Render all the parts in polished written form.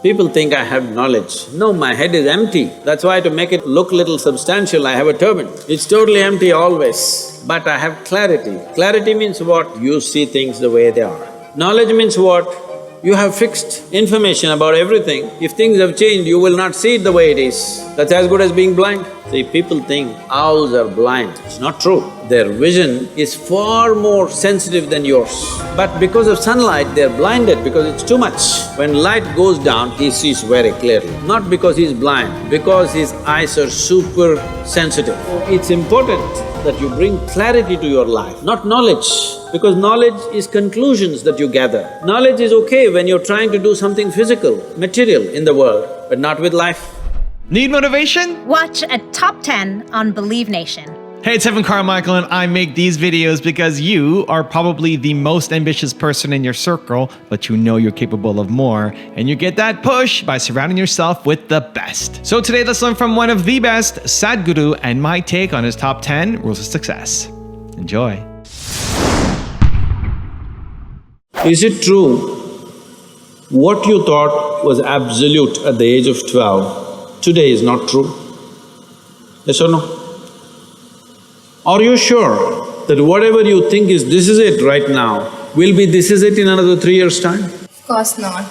People think I have knowledge. No, my head is empty. That's why to make it look little substantial, I have a turban. It's totally empty always. But I have clarity. Clarity means what? You see things the way they are. Knowledge means what? You have fixed information about everything. If things have changed, you will not see it the way it is. That's as good as being blind. See, people think owls are blind. It's not true. Their vision is far more sensitive than yours. But because of sunlight, they're blinded because it's too much. When light goes down, he sees very clearly. Not because he's blind, because his eyes are super sensitive. It's important that you bring clarity to your life, not knowledge. Because knowledge is conclusions that you gather. Knowledge is okay when you're trying to do something physical, material in the world, but not with life. Need motivation? Watch a Top 10 on Believe Nation. Hey, it's Evan Carmichael, and I make these videos because you are probably the most ambitious person in your circle, but you know you're capable of more, and you get that push by surrounding yourself with the best. So today, let's learn from one of the best, Sadhguru, and my take on his top 10 rules of success. Enjoy. Is it true what you thought was absolute at the age of 12, today is not true? Yes or no? Are you sure that whatever you think is this is it right now, will be this is it in another 3 years' time? Of course not.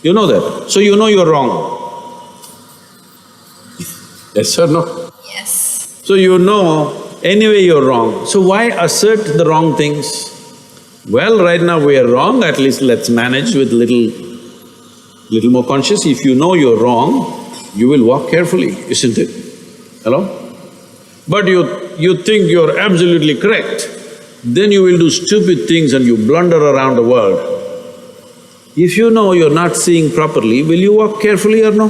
You know that, so you know you're wrong. Yes or no? Yes. So you know anyway you're wrong, so why assert the wrong things? Well, right now we are wrong, at least let's manage with little more conscious. If you know you're wrong, you will walk carefully, isn't it? Hello? But you think you're absolutely correct, then you will do stupid things and you blunder around the world. If you know you're not seeing properly, will you walk carefully or no?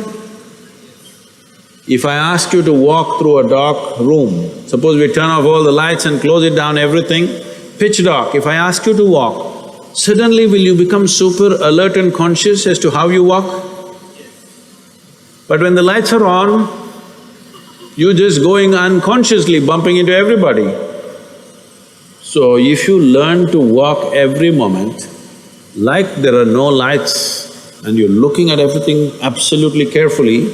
If I ask you to walk through a dark room, suppose we turn off all the lights and close it down, everything, pitch dark, if I ask you to walk, suddenly will you become super alert and conscious as to how you walk? But when the lights are on, you're just going unconsciously, bumping into everybody. So if you learn to walk every moment like there are no lights and you're looking at everything absolutely carefully,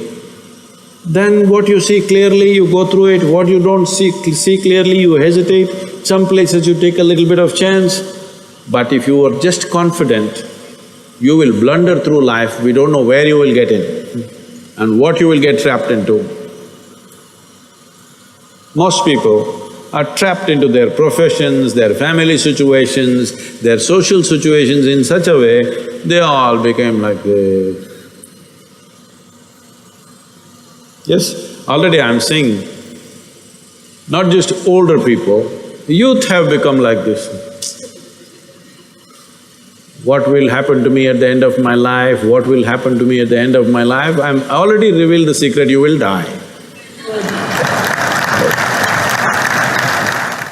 then what you see clearly, you go through it, what you don't see clearly, you hesitate, some places you take a little bit of chance. But if you are just confident, you will blunder through life, we don't know where you will get in and what you will get trapped into. Most people are trapped into their professions, their family situations, their social situations in such a way, they all became like this. Yes, already I'm seeing, not just older people, youth have become like this. What will happen to me at the end of my life? What will happen to me at the end of my life? I already revealed the secret, you will die.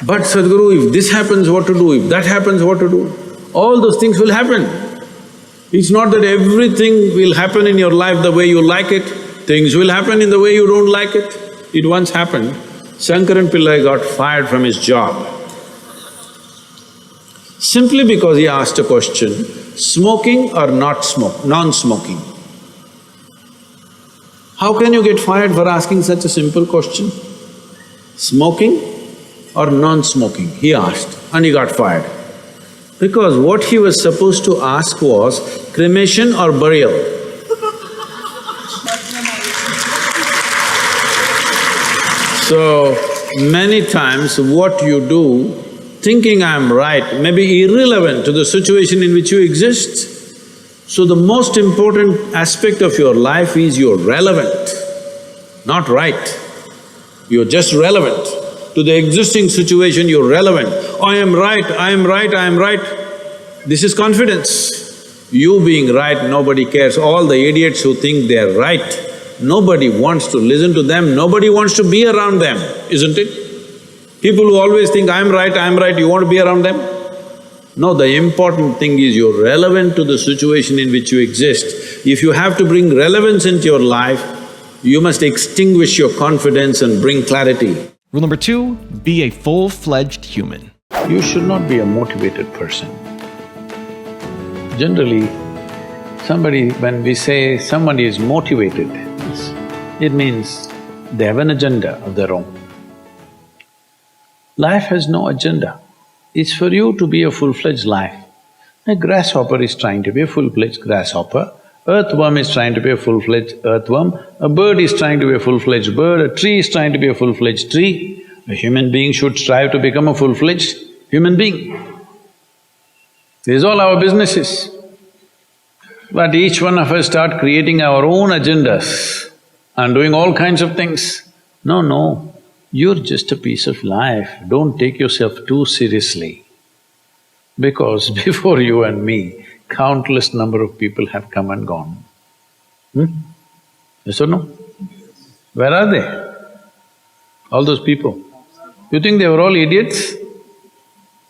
But Sadhguru, if this happens, what to do? If that happens, what to do? All those things will happen. It's not that everything will happen in your life the way you like it, things will happen in the way you don't like it. It once happened, Shankaran Pillai got fired from his job simply because he asked a question, smoking or non-smoking? How can you get fired for asking such a simple question? Smoking or non-smoking, he asked, and he got fired. Because what he was supposed to ask was cremation or burial. So, many times what you do, thinking I'm right, may be irrelevant to the situation in which you exist. So the most important aspect of your life is you're relevant, not right. You're just relevant. To the existing situation, you're relevant. I am right, I am right, I am right. This is confidence. You being right, nobody cares. All the idiots who think they're right, nobody wants to listen to them, nobody wants to be around them, isn't it? People who always think, I'm right, you want to be around them? No, the important thing is you're relevant to the situation in which you exist. If you have to bring relevance into your life, you must extinguish your confidence and bring clarity. Rule number 2, be a full-fledged human. You should not be a motivated person. Generally, When we say somebody is motivated, it means they have an agenda of their own. Life has no agenda. It's for you to be a full-fledged life. A grasshopper is trying to be a full-fledged grasshopper, earthworm is trying to be a full-fledged earthworm, a bird is trying to be a full-fledged bird, a tree is trying to be a full-fledged tree. A human being should strive to become a full-fledged human being. This is all our business is. But each one of us start creating our own agendas and doing all kinds of things. No, you're just a piece of life, don't take yourself too seriously. Because before you and me, countless number of people have come and gone. Yes or no? Where are they? All those people. You think they were all idiots?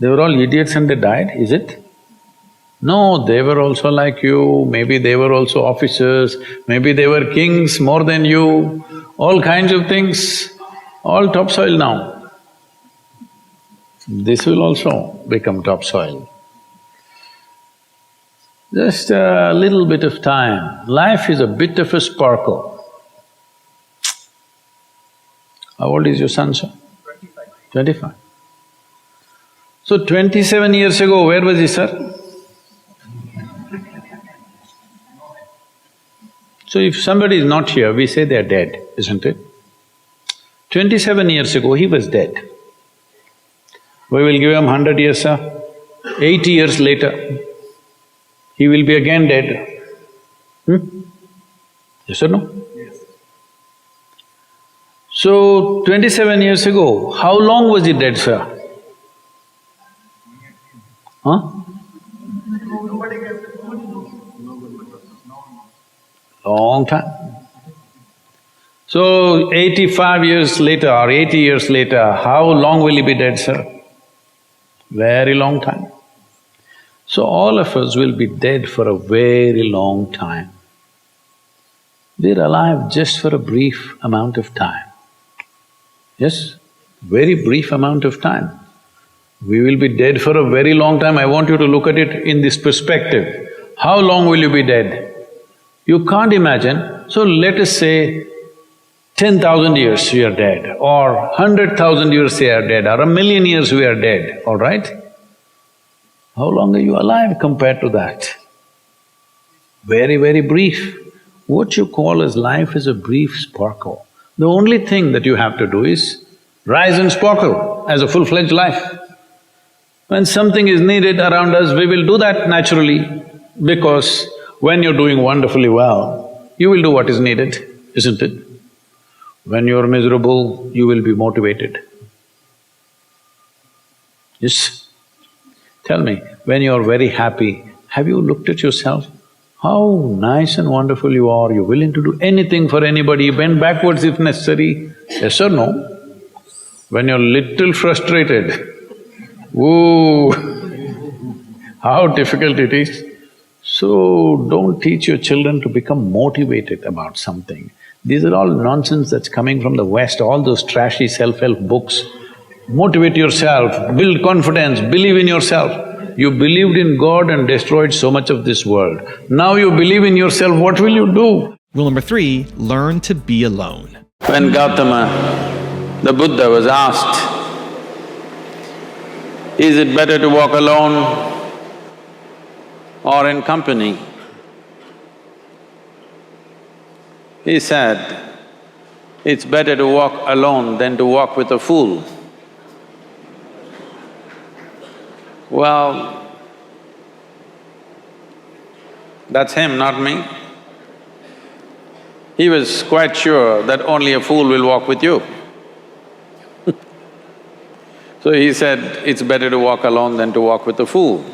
They were all idiots and they died, is it? No, they were also like you, maybe they were also officers, maybe they were kings more than you, all kinds of things, all topsoil now. This will also become topsoil. Just a little bit of time. Life is a bit of a sparkle. How old is your son, sir? 25. So 27 years ago, where was he, sir? So if somebody is not here, we say they are dead, isn't it? 27 years ago, he was dead. We will give him 100 years, sir. 80 years later, he will be again dead. Yes or no? Yes. So, 27 years ago, how long was he dead, sir? Huh? Long time. So, 85 years later or 80 years later, how long will he be dead, sir? Very long time. So all of us will be dead for a very long time. We're alive just for a brief amount of time. Yes, very brief amount of time. We will be dead for a very long time. I want you to look at it in this perspective. How long will you be dead? You can't imagine. So let us say 10,000 years we are dead, or 100,000 years we are dead, or 1,000,000 years we are dead, all right? How long are you alive compared to that? Very, very brief. What you call as life is a brief sparkle. The only thing that you have to do is rise and sparkle as a full-fledged life. When something is needed around us, we will do that naturally, because when you're doing wonderfully well, you will do what is needed, isn't it? When you're miserable, you will be motivated. Yes? Tell me, when you're very happy, have you looked at yourself? How nice and wonderful you are, you're willing to do anything for anybody, bend backwards if necessary, yes or no? When you're little frustrated, woo, how difficult it is. So, don't teach your children to become motivated about something. These are all nonsense that's coming from the West, all those trashy self-help books. Motivate yourself, build confidence, believe in yourself. You believed in God and destroyed so much of this world. Now you believe in yourself, what will you do? Rule number 3, learn to be alone. When Gautama, the Buddha, was asked, is it better to walk alone or in company? He said, it's better to walk alone than to walk with a fool. Well, that's him, not me. He was quite sure that only a fool will walk with you. So he said, it's better to walk alone than to walk with a fool.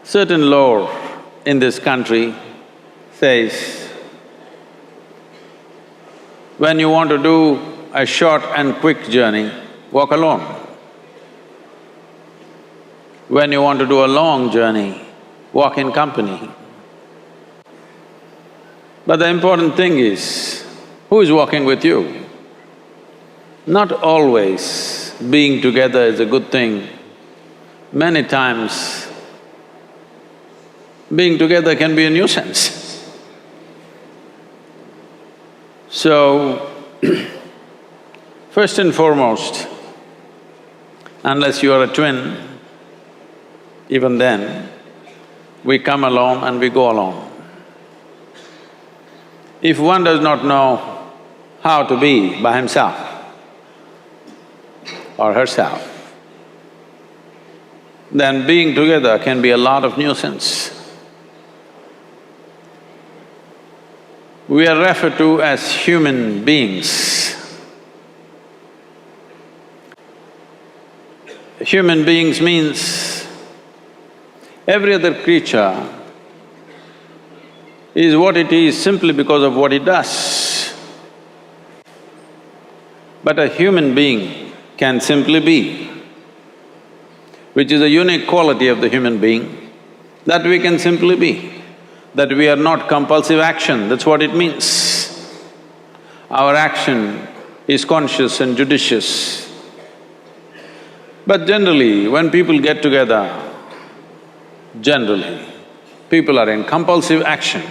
Certain lore in this country says, when you want to do a short and quick journey, walk alone. When you want to do a long journey, walk in company. But the important thing is, who is walking with you? Not always being together is a good thing. Many times being together can be a nuisance. So, first and foremost, unless you are a twin, even then, we come alone and we go alone. If one does not know how to be by himself or herself, then being together can be a lot of nuisance. We are referred to as human beings. Human beings means every other creature is what it is simply because of what it does. But a human being can simply be, which is a unique quality of the human being, that we can simply be, that we are not compulsive action, that's what it means. Our action is conscious and judicious. But generally, when people get together, generally, people are in compulsive action.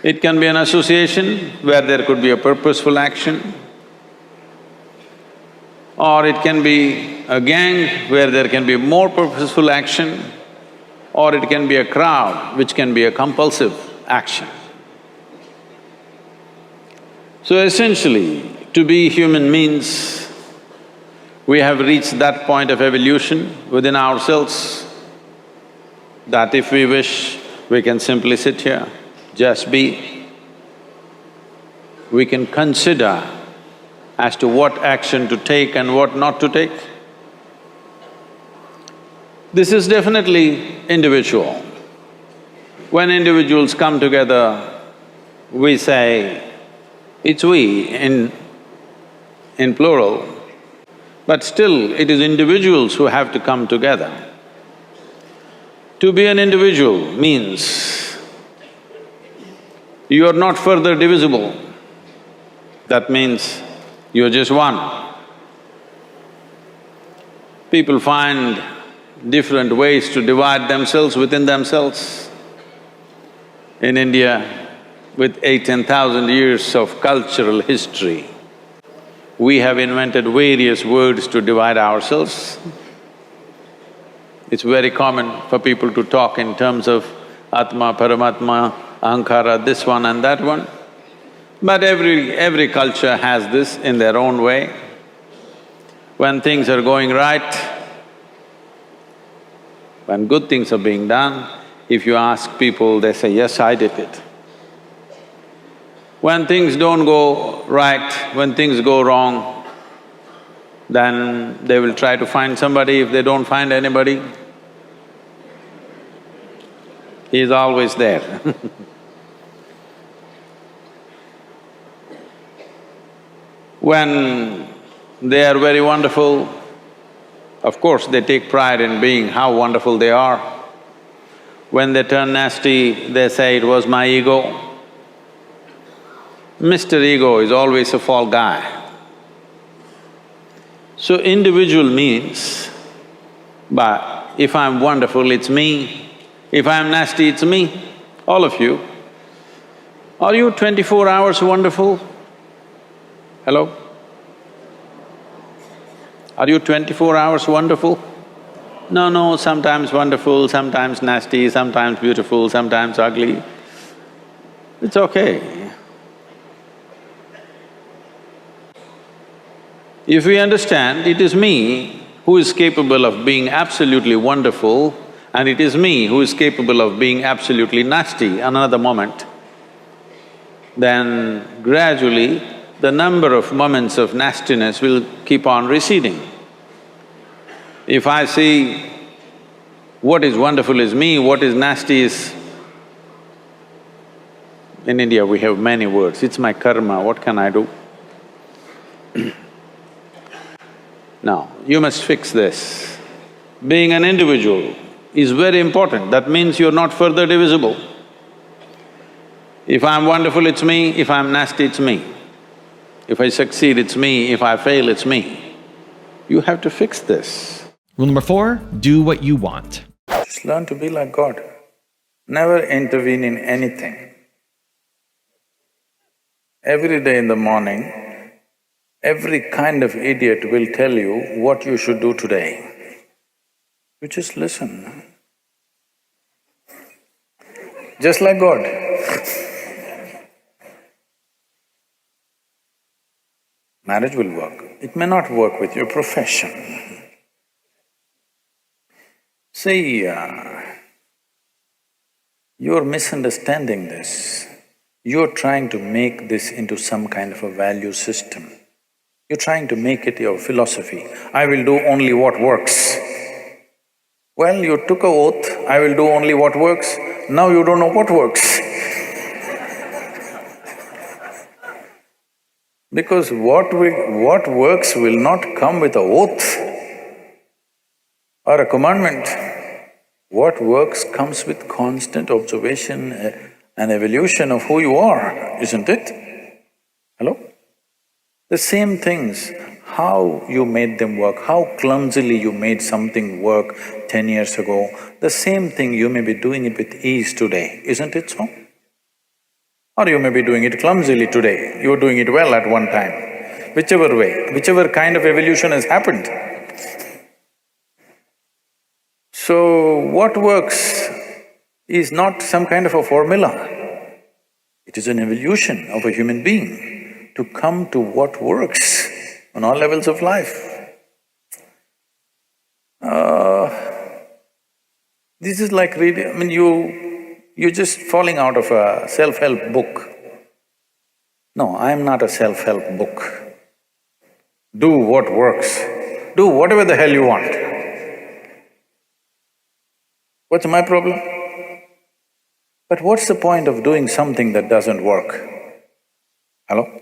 It can be an association where there could be a purposeful action, or it can be a gang where there can be more purposeful action, or it can be a crowd which can be a compulsive action. So essentially, to be human means we have reached that point of evolution within ourselves that if we wish, we can simply sit here, just be. We can consider as to what action to take and what not to take. This is definitely individual. When individuals come together, we say, it's we in plural, but still it is individuals who have to come together. To be an individual means you are not further divisible. That means you're just one. People find different ways to divide themselves within themselves. In India, with 10,000 years of cultural history, we have invented various words to divide ourselves. It's very common for people to talk in terms of Atma, Paramatma, Ahankara, this one and that one. But every culture has this in their own way. When things are going right, when good things are being done, if you ask people, they say, yes, I did it. When things don't go right, when things go wrong, then they will try to find somebody. If they don't find anybody, he is always there. When they are very wonderful, of course they take pride in being how wonderful they are. When they turn nasty, they say, it was my ego. Mr. Ego is always a fall guy. So individual means, but if I'm wonderful, it's me. If I'm nasty, it's me. All of you. Are you 24 hours wonderful? Hello? Are you 24 hours wonderful? No, sometimes wonderful, sometimes nasty, sometimes beautiful, sometimes ugly. It's okay. If we understand it is me who is capable of being absolutely wonderful and it is me who is capable of being absolutely nasty another moment, then gradually the number of moments of nastiness will keep on receding. If I see what is wonderful is me, what is nasty is… In India we have many words, it's my karma, what can I do? Now, you must fix this. Being an individual is very important, that means you're not further divisible. If I'm wonderful, it's me, if I'm nasty, it's me. If I succeed, it's me, if I fail, it's me. You have to fix this. Rule number 4, do what you want. Just learn to be like God. Never intervene in anything. Every day in the morning, every kind of idiot will tell you what you should do today. You just listen. Just like God. Marriage will work. It may not work with your profession. See, you're misunderstanding this. You're trying to make this into some kind of a value system. You're trying to make it your philosophy. I will do only what works. Well, you took an oath, I will do only what works. Now you don't know what works. Because what works will not come with an oath or a commandment. What works comes with constant observation and evolution of who you are, isn't it? Hello? The same things, how you made them work, how clumsily you made something work 10 years ago, the same thing you may be doing it with ease today, isn't it so? Or you may be doing it clumsily today, you were doing it well at one time. Whichever way, whichever kind of evolution has happened. So, what works is not some kind of a formula. It is an evolution of a human being to come to what works on all levels of life. This is like reading… I mean, you're just falling out of a self-help book. No, I'm not a self-help book. Do what works. Do whatever the hell you want. What's my problem? But what's the point of doing something that doesn't work? Hello?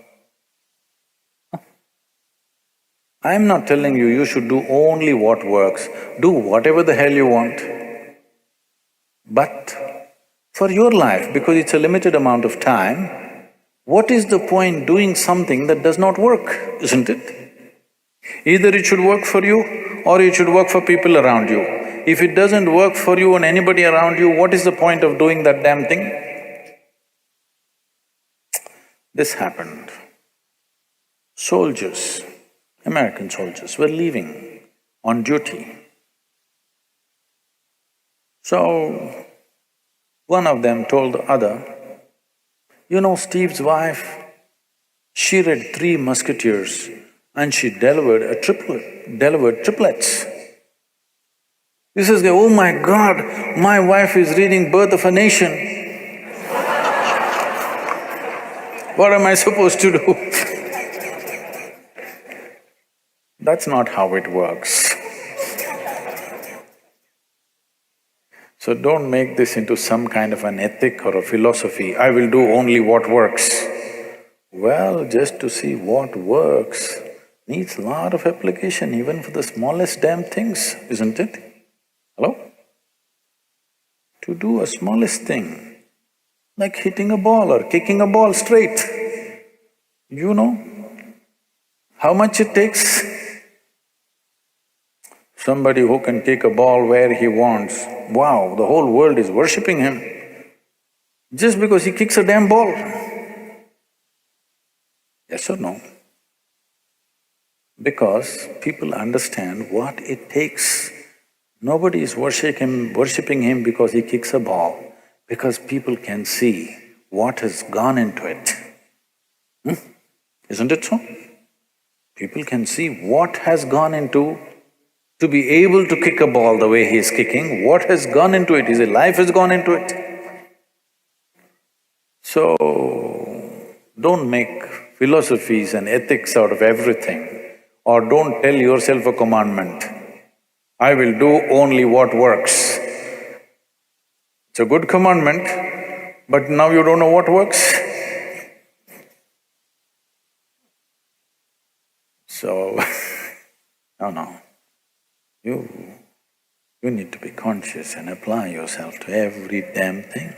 I'm not telling you, you should do only what works. Do whatever the hell you want. But for your life, because it's a limited amount of time, what is the point doing something that does not work, isn't it? Either it should work for you or it should work for people around you. If it doesn't work for you and anybody around you, what is the point of doing that damn thing? This happened. Soldiers, American soldiers were leaving on duty. So, one of them told the other, you know Steve's wife, she read 3 Musketeers and she delivered triplets. He says, oh my God, my wife is reading Birth of a Nation. What am I supposed to do? That's not how it works. So don't make this into some kind of an ethic or a philosophy, I will do only what works. Well, just to see what works needs a lot of application even for the smallest damn things, isn't it? Hello? To do a smallest thing, like hitting a ball or kicking a ball straight, you know how much it takes? Somebody who can kick a ball where he wants, wow, the whole world is worshipping him just because he kicks a damn ball. Yes or no? Because people understand what it takes. Nobody is worshipping him because he kicks a ball, because people can see what has gone into it. Isn't it so? People can see what has gone into to be able to kick a ball the way he is kicking, what has gone into it, his life has gone into it. So, don't make philosophies and ethics out of everything, or don't tell yourself a commandment, I will do only what works. It's a good commandment, but now you don't know what works. So, no. You need to be conscious and apply yourself to every damn thing.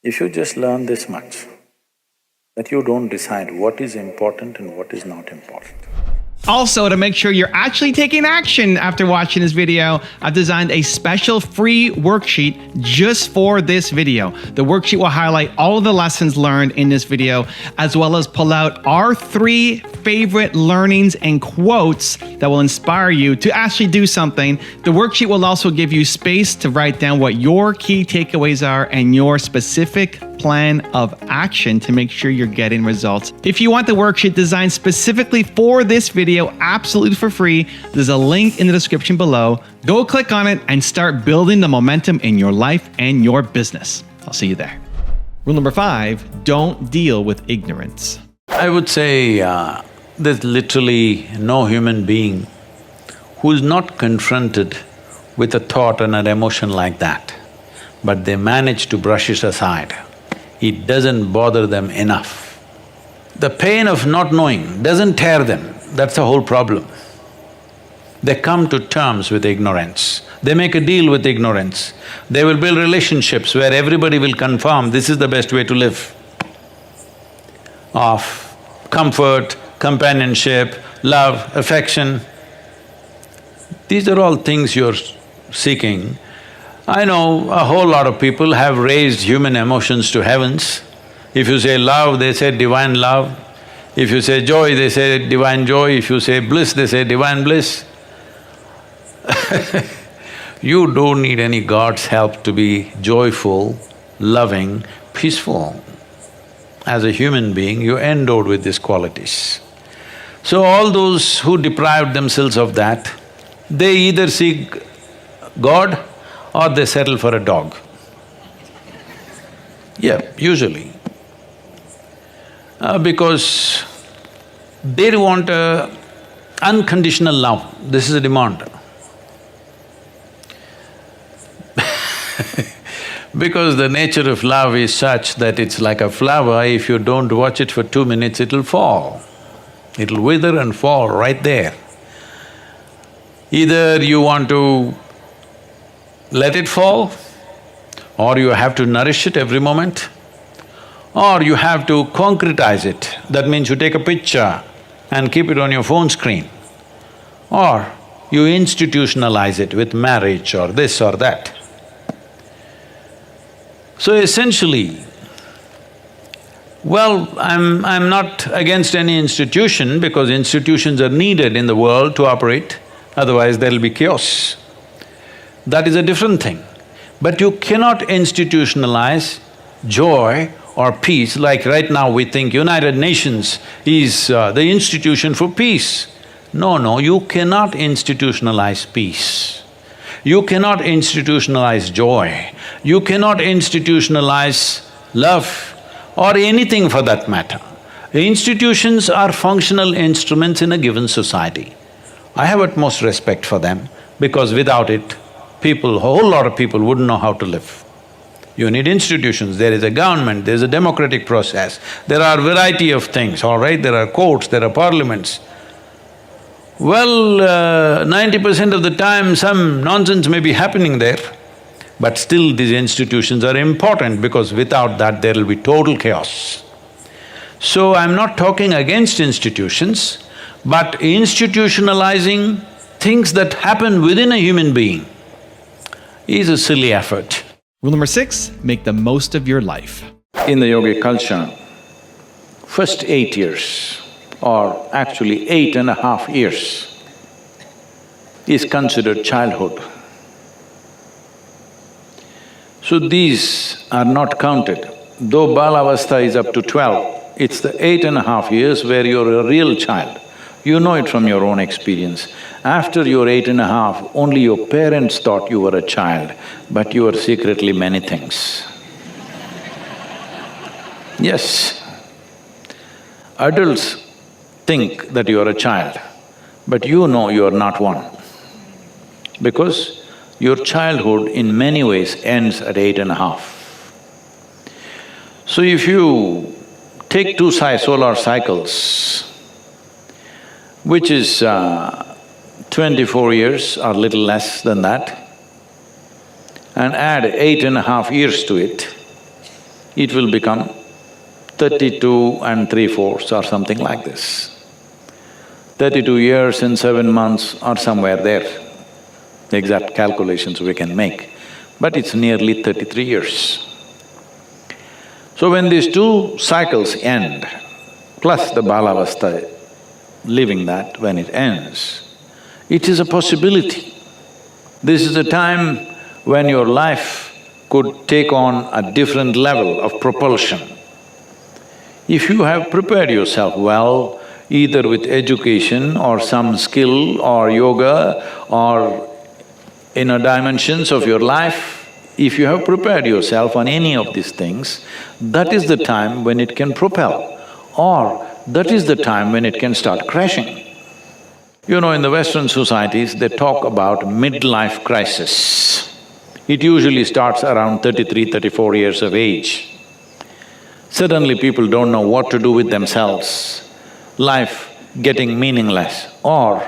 If you just learn this much, that you don't decide what is important and what is not important. Also, to make sure you're actually taking action after watching this video, I've designed a special free worksheet just for this video. The worksheet will highlight all of the lessons learned in this video, as well as pull out our 3 favorite learnings and quotes that will inspire you to actually do something. The worksheet will also give you space to write down what your key takeaways are and your specific plan of action to make sure you're getting results. If you want the worksheet designed specifically for this video, absolutely for free, there's a link in the description below. Go click on it and start building the momentum in your life and your business. I'll see you there. Rule number 5, don't deal with ignorance. I would say there's literally no human being who's not confronted with a thought and an emotion like that, but they manage to brush it aside. It doesn't bother them enough. The pain of not knowing doesn't tear them, that's the whole problem. They come to terms with ignorance. They make a deal with ignorance. They will build relationships where everybody will confirm this is the best way to live. Of comfort, companionship, love, affection. These are all things you're seeking. I know a whole lot of people have raised human emotions to heavens. If you say love, they say divine love. If you say joy, they say divine joy. If you say bliss, they say divine bliss. You don't need any God's help to be joyful, loving, peaceful. As a human being, you're endowed with these qualities. So all those who deprived themselves of that, they either seek God or they settle for a dog. Yeah, usually. Because they want unconditional love, this is a demand. Because the nature of love is such that it's like a flower, if you don't watch it for 2 minutes, it'll fall. It'll wither and fall right there. Either you want to let it fall, or you have to nourish it every moment, or you have to concretize it. That means you take a picture and keep it on your phone screen, or you institutionalize it with marriage or this or that. So essentially, well, I'm not against any institution because institutions are needed in the world to operate, otherwise there'll be chaos. That is a different thing. But you cannot institutionalize joy or peace, like right now we think United Nations is the institution for peace. No, you cannot institutionalize peace. You cannot institutionalize joy. You cannot institutionalize love or anything for that matter. Institutions are functional instruments in a given society. I have utmost respect for them because without it, people, a whole lot of people wouldn't know how to live. You need institutions, there is a government, there is a democratic process, there are variety of things, all right? There are courts, there are parliaments. Well, 90% of the time some nonsense may be happening there, but still these institutions are important because without that there will be total chaos. So I'm not talking against institutions, but institutionalizing things that happen within a human being is a silly effort. Rule number 6, make the most of your life. In the yogic culture, first 8 years, or actually 8.5 years, is considered childhood. So these are not counted. Though Balavastha is up to 12, it's the 8.5 years where you're a real child. You know it from your own experience. After you're 8.5, only your parents thought you were a child, but you were secretly many things. Yes. Adults think that you are a child, but you know you are not one. Because your childhood in many ways ends at 8.5. So if you take 2 solar cycles, which is 24 years or little less than that, and add 8.5 years to it, it will become 32 3/4 or something like this. 32 years and 7 months or somewhere there. The exact calculations we can make, but it's nearly 33 years. So when these two cycles end, plus the balavastha, living that when it ends, it is a possibility. This is a time when your life could take on a different level of propulsion. If you have prepared yourself well, either with education or some skill or yoga or inner dimensions of your life, if you have prepared yourself on any of these things, that is the time when it can propel, or that is the time when it can start crashing. You know, in the Western societies, they talk about midlife crisis. It usually starts around 33, 34 years of age. Suddenly people don't know what to do with themselves, life getting meaningless. Or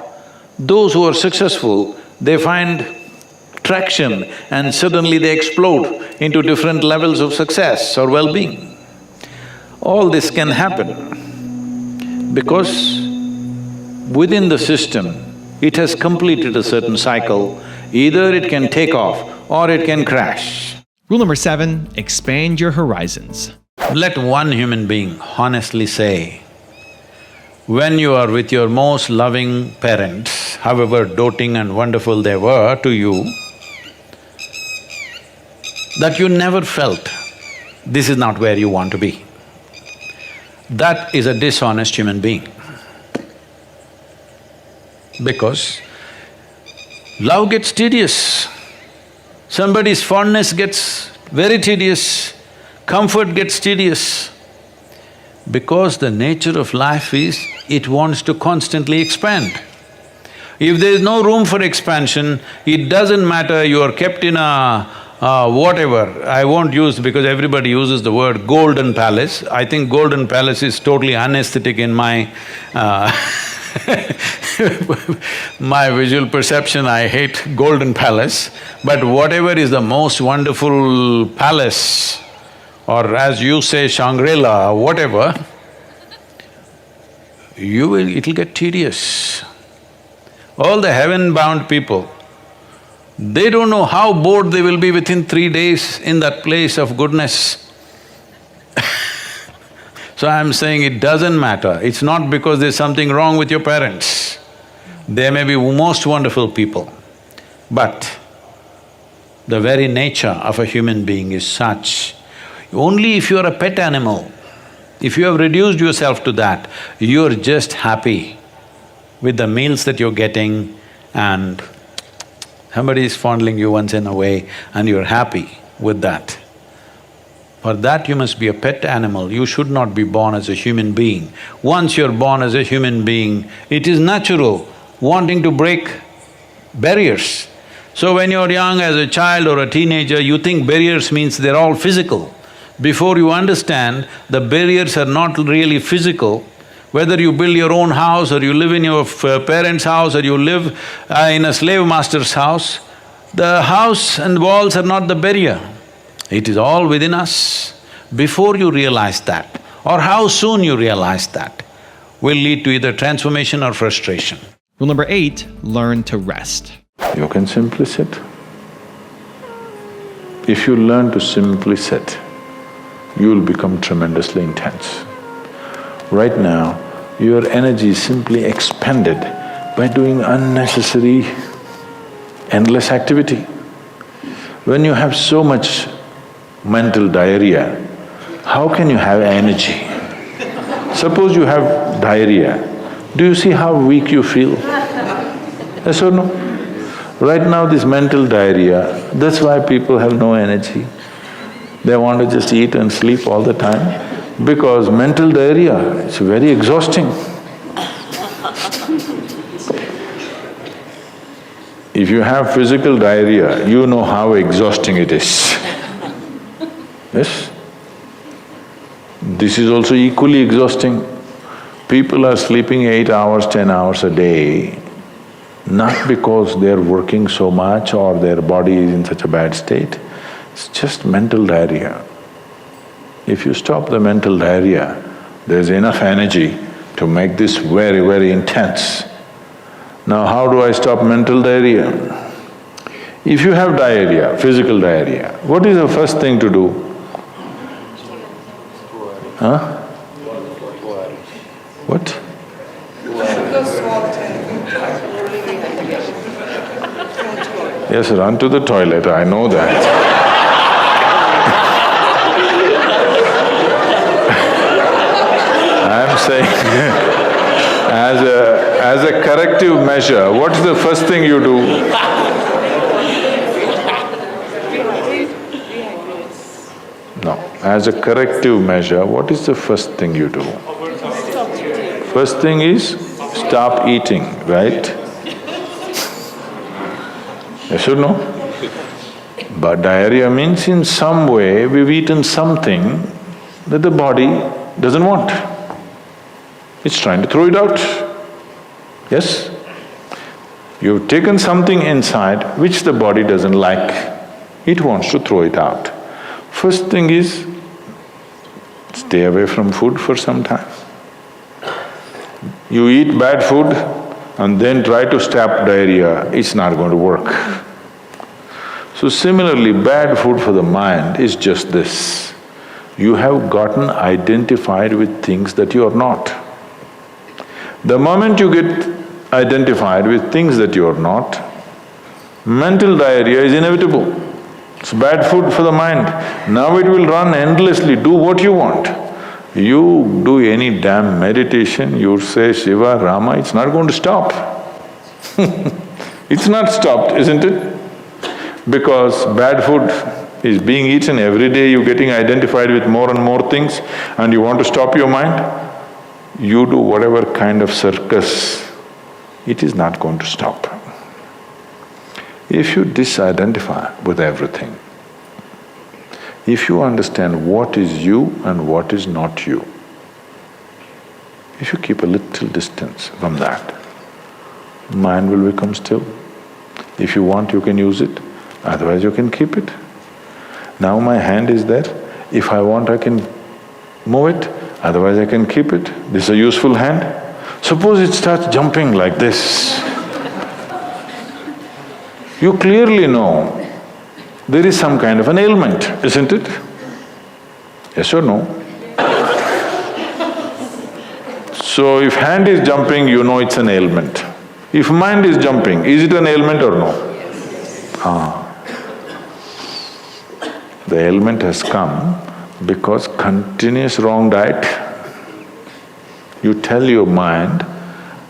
those who are successful, they find traction and suddenly they explode into different levels of success or well-being. All this can happen because within the system, it has completed a certain cycle. Either it can take off or it can crash. Rule number 7, expand your horizons. Let one human being honestly say, when you are with your most loving parents, however doting and wonderful they were to you, that you never felt this is not where you want to be. That is a dishonest human being. Because love gets tedious, somebody's fondness gets very tedious, comfort gets tedious. Because the nature of life is, it wants to constantly expand. If there is no room for expansion, it doesn't matter you are kept in a whatever, I won't use because everybody uses the word golden palace. I think golden palace is totally unaesthetic in my my visual perception. I hate golden palace, but whatever is the most wonderful palace, or as you say Shangri-La, whatever, it'll get tedious. All the heaven-bound people, they don't know how bored they will be within 3 days in that place of goodness. So I'm saying it doesn't matter, it's not because there's something wrong with your parents. They may be most wonderful people, but the very nature of a human being is such. Only if you're a pet animal, if you have reduced yourself to that, you're just happy with the meals that you're getting and somebody is fondling you once in a way and you're happy with that. For that you must be a pet animal, you should not be born as a human being. Once you're born as a human being, it is natural wanting to break barriers. So when you're young as a child or a teenager, you think barriers means they're all physical. Before you understand, the barriers are not really physical. Whether you build your own house or you live in your parents' house or you live in a slave master's house, the house and walls are not the barrier. It is all within us. Before you realize that, or how soon you realize that, will lead to either transformation or frustration. Rule number 8, learn to rest. You can simply sit. If you learn to simply sit, you will become tremendously intense. Right now, your energy is simply expended by doing unnecessary, endless activity. When you have so much mental diarrhea, how can you have energy? Suppose you have diarrhea, do you see how weak you feel? Yes or no? Right now this mental diarrhea, that's why people have no energy. They want to just eat and sleep all the time, because mental diarrhea, it's very exhausting. If you have physical diarrhea, you know how exhausting it is. Yes? This is also equally exhausting. People are sleeping 8 hours, 10 hours a day, not because they're working so much or their body is in such a bad state, it's just mental diarrhea. If you stop the mental diarrhea, there's enough energy to make this very, very intense. Now how do I stop mental diarrhea? If you have diarrhea, physical diarrhea, what is the first thing to do? Huh? What? Yes, run to the toilet, I know that. I'm saying as a corrective measure, what's the first thing you do? No, as a corrective measure, what is the first thing you do? First thing is stop eating, right? Yes or no? But diarrhea means in some way we've eaten something that the body doesn't want. It's trying to throw it out. Yes? You've taken something inside which the body doesn't like. It wants to throw it out. First thing is, stay away from food for some time. You eat bad food and then try to stop diarrhea, it's not going to work. So similarly, bad food for the mind is just this. You have gotten identified with things that you are not. The moment you get identified with things that you are not, mental diarrhea is inevitable. It's bad food for the mind. Now it will run endlessly, do what you want. You do any damn meditation, you say Shiva, Rama, it's not going to stop. It's not stopped, isn't it? Because bad food is being eaten every day, you're getting identified with more and more things and you want to stop your mind, you do whatever kind of circus, it is not going to stop. If you disidentify with everything, if you understand what is you and what is not you, if you keep a little distance from that, mind will become still. If you want, you can use it, otherwise you can keep it. Now my hand is there, if I want I can move it, otherwise I can keep it. This is a useful hand. Suppose it starts jumping like this. You clearly know there is some kind of an ailment, isn't it? Yes or no? So if hand is jumping, you know it's an ailment. If mind is jumping, is it an ailment or no? Ah. The ailment has come because continuous wrong diet. You tell your mind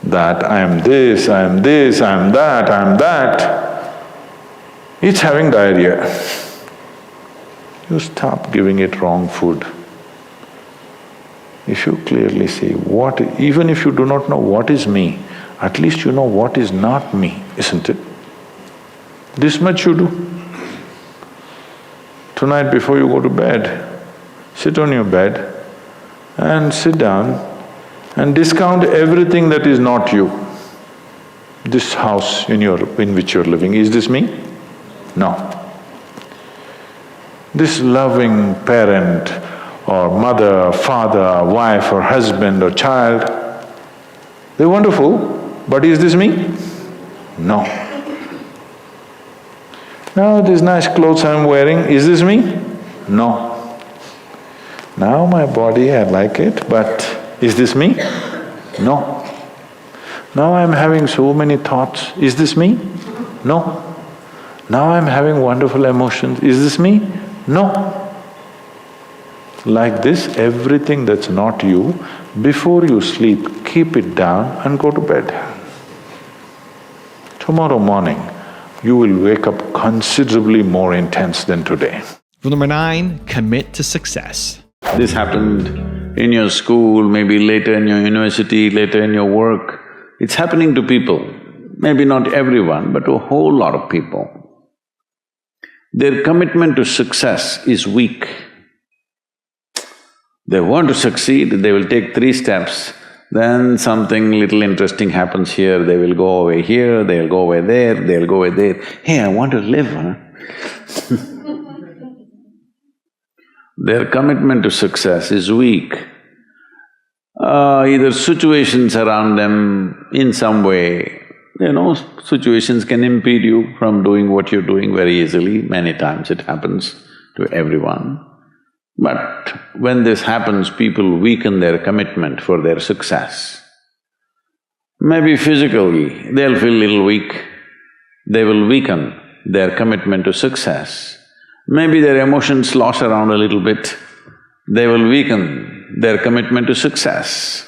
that I am this, I am this, I am that, I am that. It's having diarrhea. You stop giving it wrong food. If you clearly see what… even if you do not know what is me, at least you know what is not me, isn't it? This much you do. Tonight before you go to bed, sit on your bed and sit down and discount everything that is not you. This house in which you're living, is this me? No. This loving parent or mother, father, wife or husband or child, they're wonderful, but is this me? No. Now these nice clothes I'm wearing, is this me? No. Now my body, I like it, but is this me? No. Now I'm having so many thoughts, is this me? No. Now I'm having wonderful emotions, is this me? No. Like this, everything that's not you, before you sleep, keep it down and go to bed. Tomorrow morning, you will wake up considerably more intense than today. Rule number 9, commit to success. This happened in your school, maybe later in your university, later in your work. It's happening to people, maybe not everyone, but to a whole lot of people. Their commitment to success is weak. They want to succeed, they will take 3 steps, then something little interesting happens here, they will go away here, they'll go away there, they'll go away there. Hey, I want to live, huh? Their commitment to success is weak. either situations around them in some way. Situations can impede you from doing what you're doing very easily. Many times it happens to everyone. But when this happens, people weaken their commitment for their success. Maybe physically, they'll feel little weak, they will weaken their commitment to success. Maybe their emotions slosh around a little bit, they will weaken their commitment to success.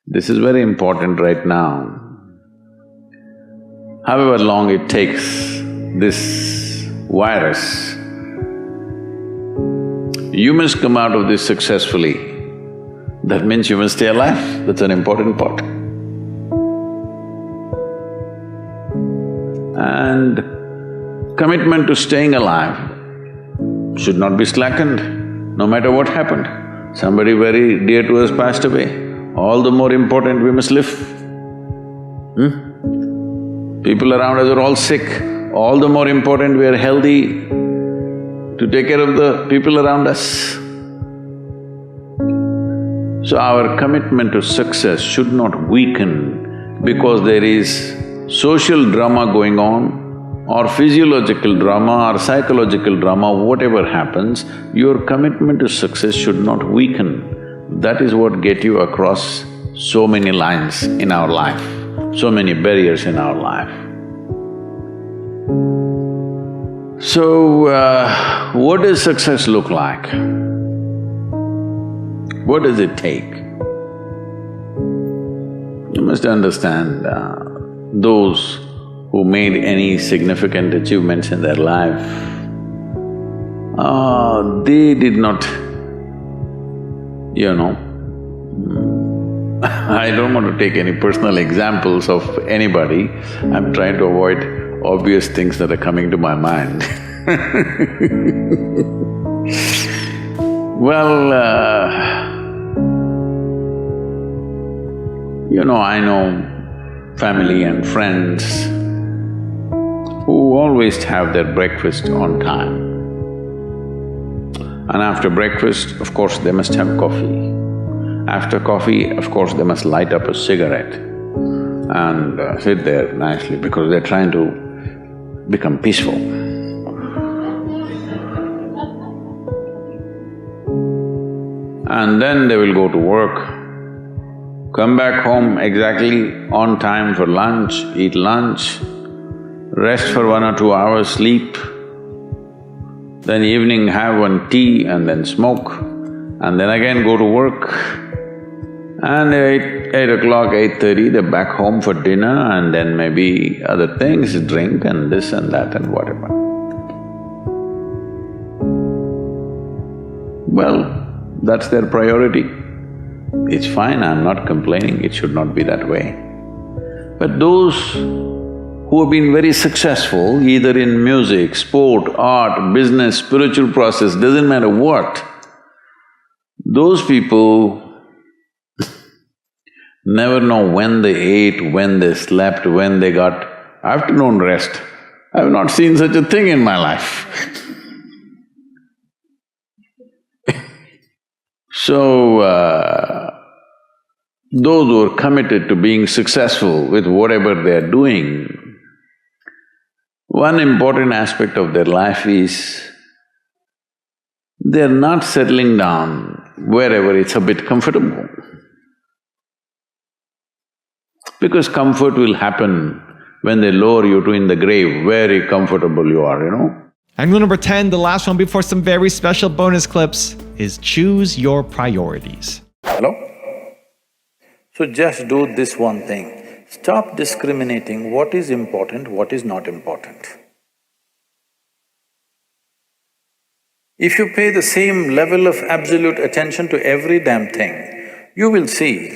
This is very important right now. However long it takes, this virus, you must come out of this successfully. That means you must stay alive, that's an important part. And commitment to staying alive should not be slackened, no matter what happened. Somebody very dear to us passed away, all the more important we must live. People around us are all sick, all the more important we are healthy to take care of the people around us. So our commitment to success should not weaken because there is social drama going on or physiological drama or psychological drama, whatever happens, your commitment to success should not weaken. That is what gets you across so many lines in our life, so many barriers in our life. So, what does success look like? What does it take? You must understand, those who made any significant achievements in their life, they did not, I don't want to take any personal examples of anybody, I'm trying to avoid obvious things that are coming to my mind. Well, I know family and friends who always have their breakfast on time. And after breakfast, of course, they must have coffee. After coffee, of course, they must light up a cigarette and sit there nicely because they're trying to become peaceful. And then they will go to work, come back home exactly on time for lunch, eat lunch, rest for 1 or 2 hours, sleep, then evening have one tea and then smoke, and then again go to work. And 8 o'clock, 8:30, they're back home for dinner and then maybe other things, drink and this and that and whatever. Well, that's their priority. It's fine, I'm not complaining, it should not be that way. But those who have been very successful, either in music, sport, art, business, spiritual process, doesn't matter what, those people never know when they ate, when they slept, when they got afternoon rest. I have not seen such a thing in my life. So, those who are committed to being successful with whatever they're doing, one important aspect of their life is they're not settling down wherever it's a bit comfortable. Because comfort will happen when they lower you to in the grave, very comfortable you are, Angle number 10, the last one before some very special bonus clips, is choose your priorities. Hello? So just do this one thing, stop discriminating what is important, what is not important. If you pay the same level of absolute attention to every damn thing, you will see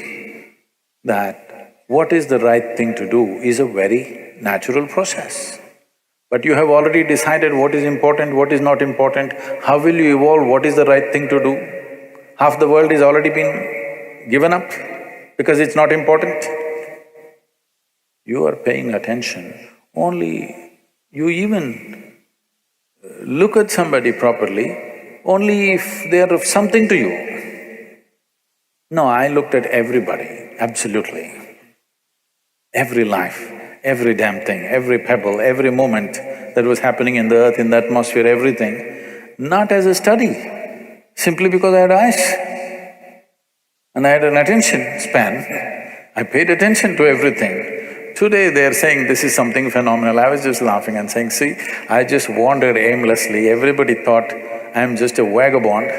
that what is the right thing to do is a very natural process. But you have already decided what is important, what is not important, how will you evolve, what is the right thing to do? Half the world has already been given up because it's not important. You are paying attention, only you even look at somebody properly only if they are of something to you. No, I looked at everybody, absolutely. Every life, every damn thing, every pebble, every moment that was happening in the earth, in the atmosphere, everything, not as a study, simply because I had eyes and I had an attention span. I paid attention to everything. Today they're saying this is something phenomenal. I was just laughing and saying, see, I just wandered aimlessly, everybody thought I'm just a vagabond.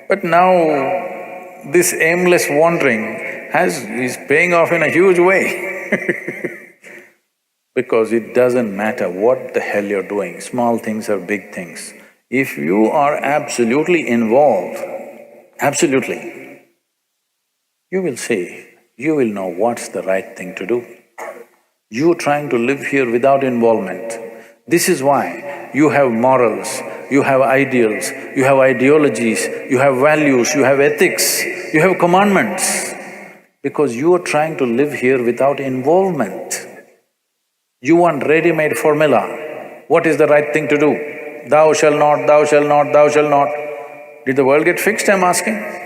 But now this aimless wandering is paying off in a huge way because it doesn't matter what the hell you're doing, small things or big things. If you are absolutely involved, absolutely, you will see, you will know what's the right thing to do. You trying to live here without involvement. This is why you have morals, you have ideals, you have ideologies, you have values, you have ethics, you have commandments, because you are trying to live here without involvement. You want ready-made formula. What is the right thing to do? Thou shalt not, thou shalt not, thou shalt not. Did the world get fixed, I'm asking?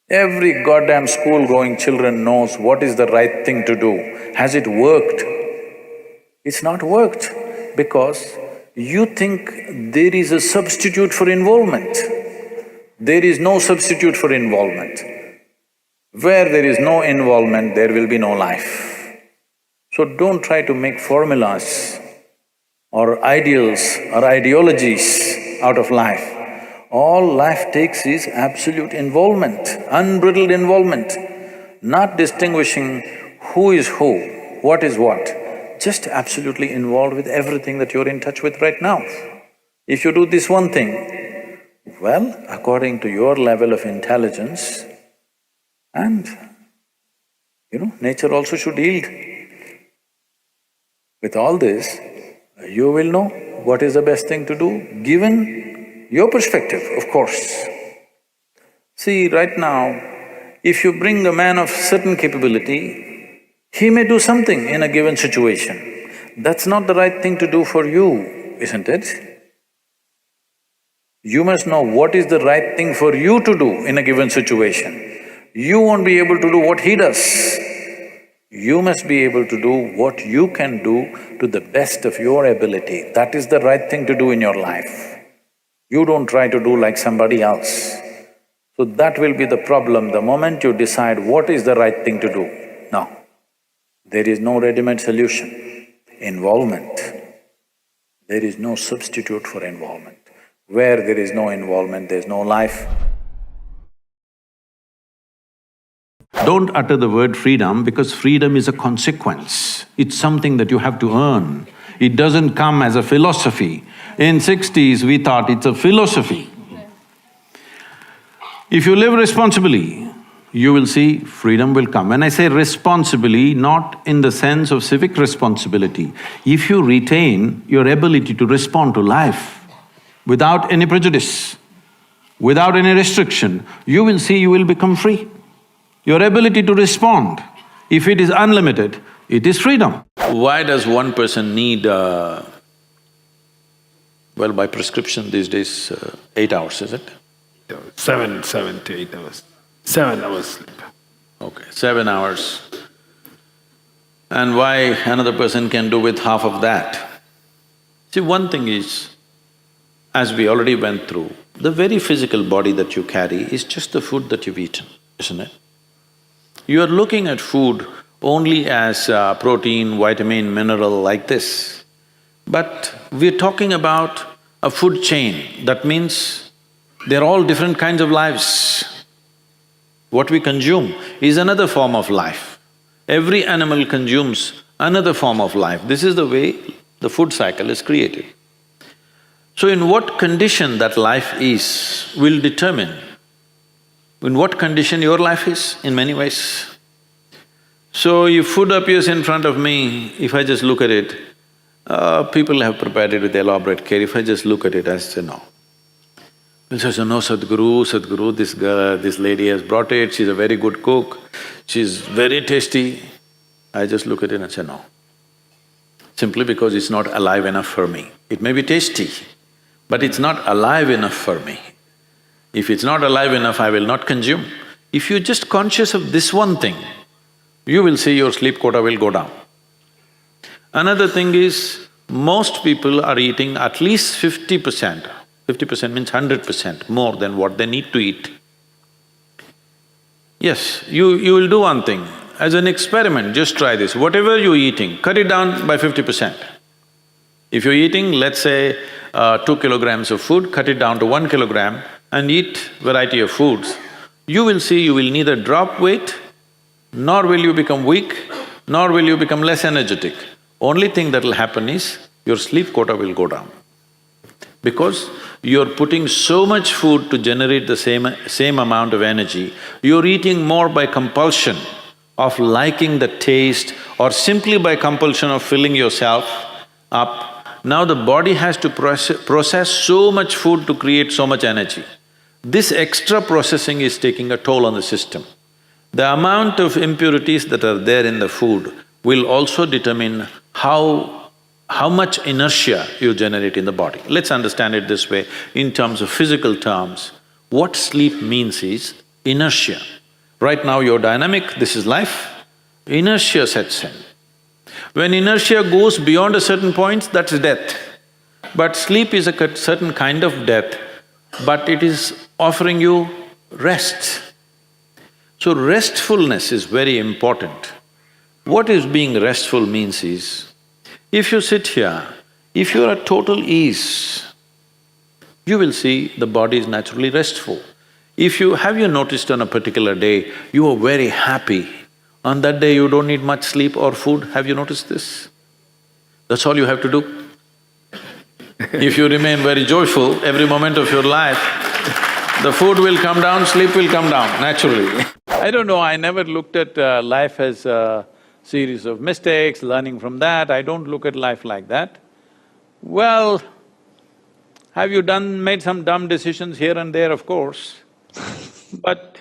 Every goddamn school-going children knows what is the right thing to do. Has it worked? It's not worked because you think there is a substitute for involvement. There is no substitute for involvement. Where there is no involvement, there will be no life. So don't try to make formulas or ideals or ideologies out of life. All life takes is absolute involvement, unbridled involvement, not distinguishing who is who, what is what, just absolutely involved with everything that you're in touch with right now. If you do this one thing, well, according to your level of intelligence, and nature also should yield. With all this, you will know what is the best thing to do, given your perspective, of course. See, right now, if you bring a man of certain capability, he may do something in a given situation. That's not the right thing to do for you, isn't it? You must know what is the right thing for you to do in a given situation. You won't be able to do what he does. You must be able to do what you can do to the best of your ability. That is the right thing to do in your life. You don't try to do like somebody else. So that will be the problem the moment you decide what is the right thing to do. No, there is no ready-made solution. Involvement. There is no substitute for involvement. Where there is no involvement, there is no life. Don't utter the word freedom because freedom is a consequence. It's something that you have to earn. It doesn't come as a philosophy. In 60s, we thought it's a philosophy. If you live responsibly, you will see freedom will come. When I say responsibly, not in the sense of civic responsibility, if you retain your ability to respond to life without any prejudice, without any restriction, you will see you will become free. Your ability to respond, if it is unlimited, it is freedom. Why does one person need, well, by prescription these days, 8 hours, is it? 7 to 8 hours. 7 hours sleep. Okay, 7 hours. And why another person can do with half of that? See, one thing is, as we already went through, the very physical body that you carry is just the food that you've eaten, isn't it? You are looking at food only as protein, vitamin, mineral like this. But we're talking about a food chain. That means they're all different kinds of lives. What we consume is another form of life. Every animal consumes another form of life. This is the way the food cycle is created. So in what condition that life is will determine in what condition your life is, in many ways. So if food appears in front of me, if I just look at it, people have prepared it with elaborate care. If I just look at it, I say no. People say, no, Sadhguru, this girl, this lady has brought it, she's a very good cook, she's very tasty. I just look at it and say no. Simply because it's not alive enough for me. It may be tasty, but it's not alive enough for me. If it's not alive enough, I will not consume. If you're just conscious of this one thing, you will see your sleep quota will go down. Another thing is, most people are eating at least 50%. 50% means 100% more than what they need to eat. Yes, you will do one thing. As an experiment, just try this. Whatever you're eating, cut it down by 50%. If you're eating, let's say, 2 kilograms of food, cut it down to 1 kilogram and eat variety of foods. You will see you will neither drop weight, nor will you become weak, nor will you become less energetic. Only thing that'll happen is, your sleep quota will go down. Because you're putting so much food to generate the same amount of energy, you're eating more by compulsion of liking the taste or simply by compulsion of filling yourself up. Now the body has to process so much food to create so much energy. This extra processing is taking a toll on the system. The amount of impurities that are there in the food will also determine how much inertia you generate in the body. Let's understand it this way, in terms of physical terms. What sleep means is inertia. Right now you're dynamic, this is life, inertia sets in. When inertia goes beyond a certain point, that's death. But sleep is a certain kind of death, but it is offering you rest. So restfulness is very important. What is being restful means is, if you sit here, if you're at total ease, you will see the body is naturally restful. Have you noticed on a particular day, you are very happy, on that day you don't need much sleep or food, have you noticed this? That's all you have to do. If you remain very joyful every moment of your life, the food will come down, sleep will come down naturally. I don't know, I never looked at life as a series of mistakes, learning from that, I don't look at life like that. Well, have you made some dumb decisions here and there? Of course. But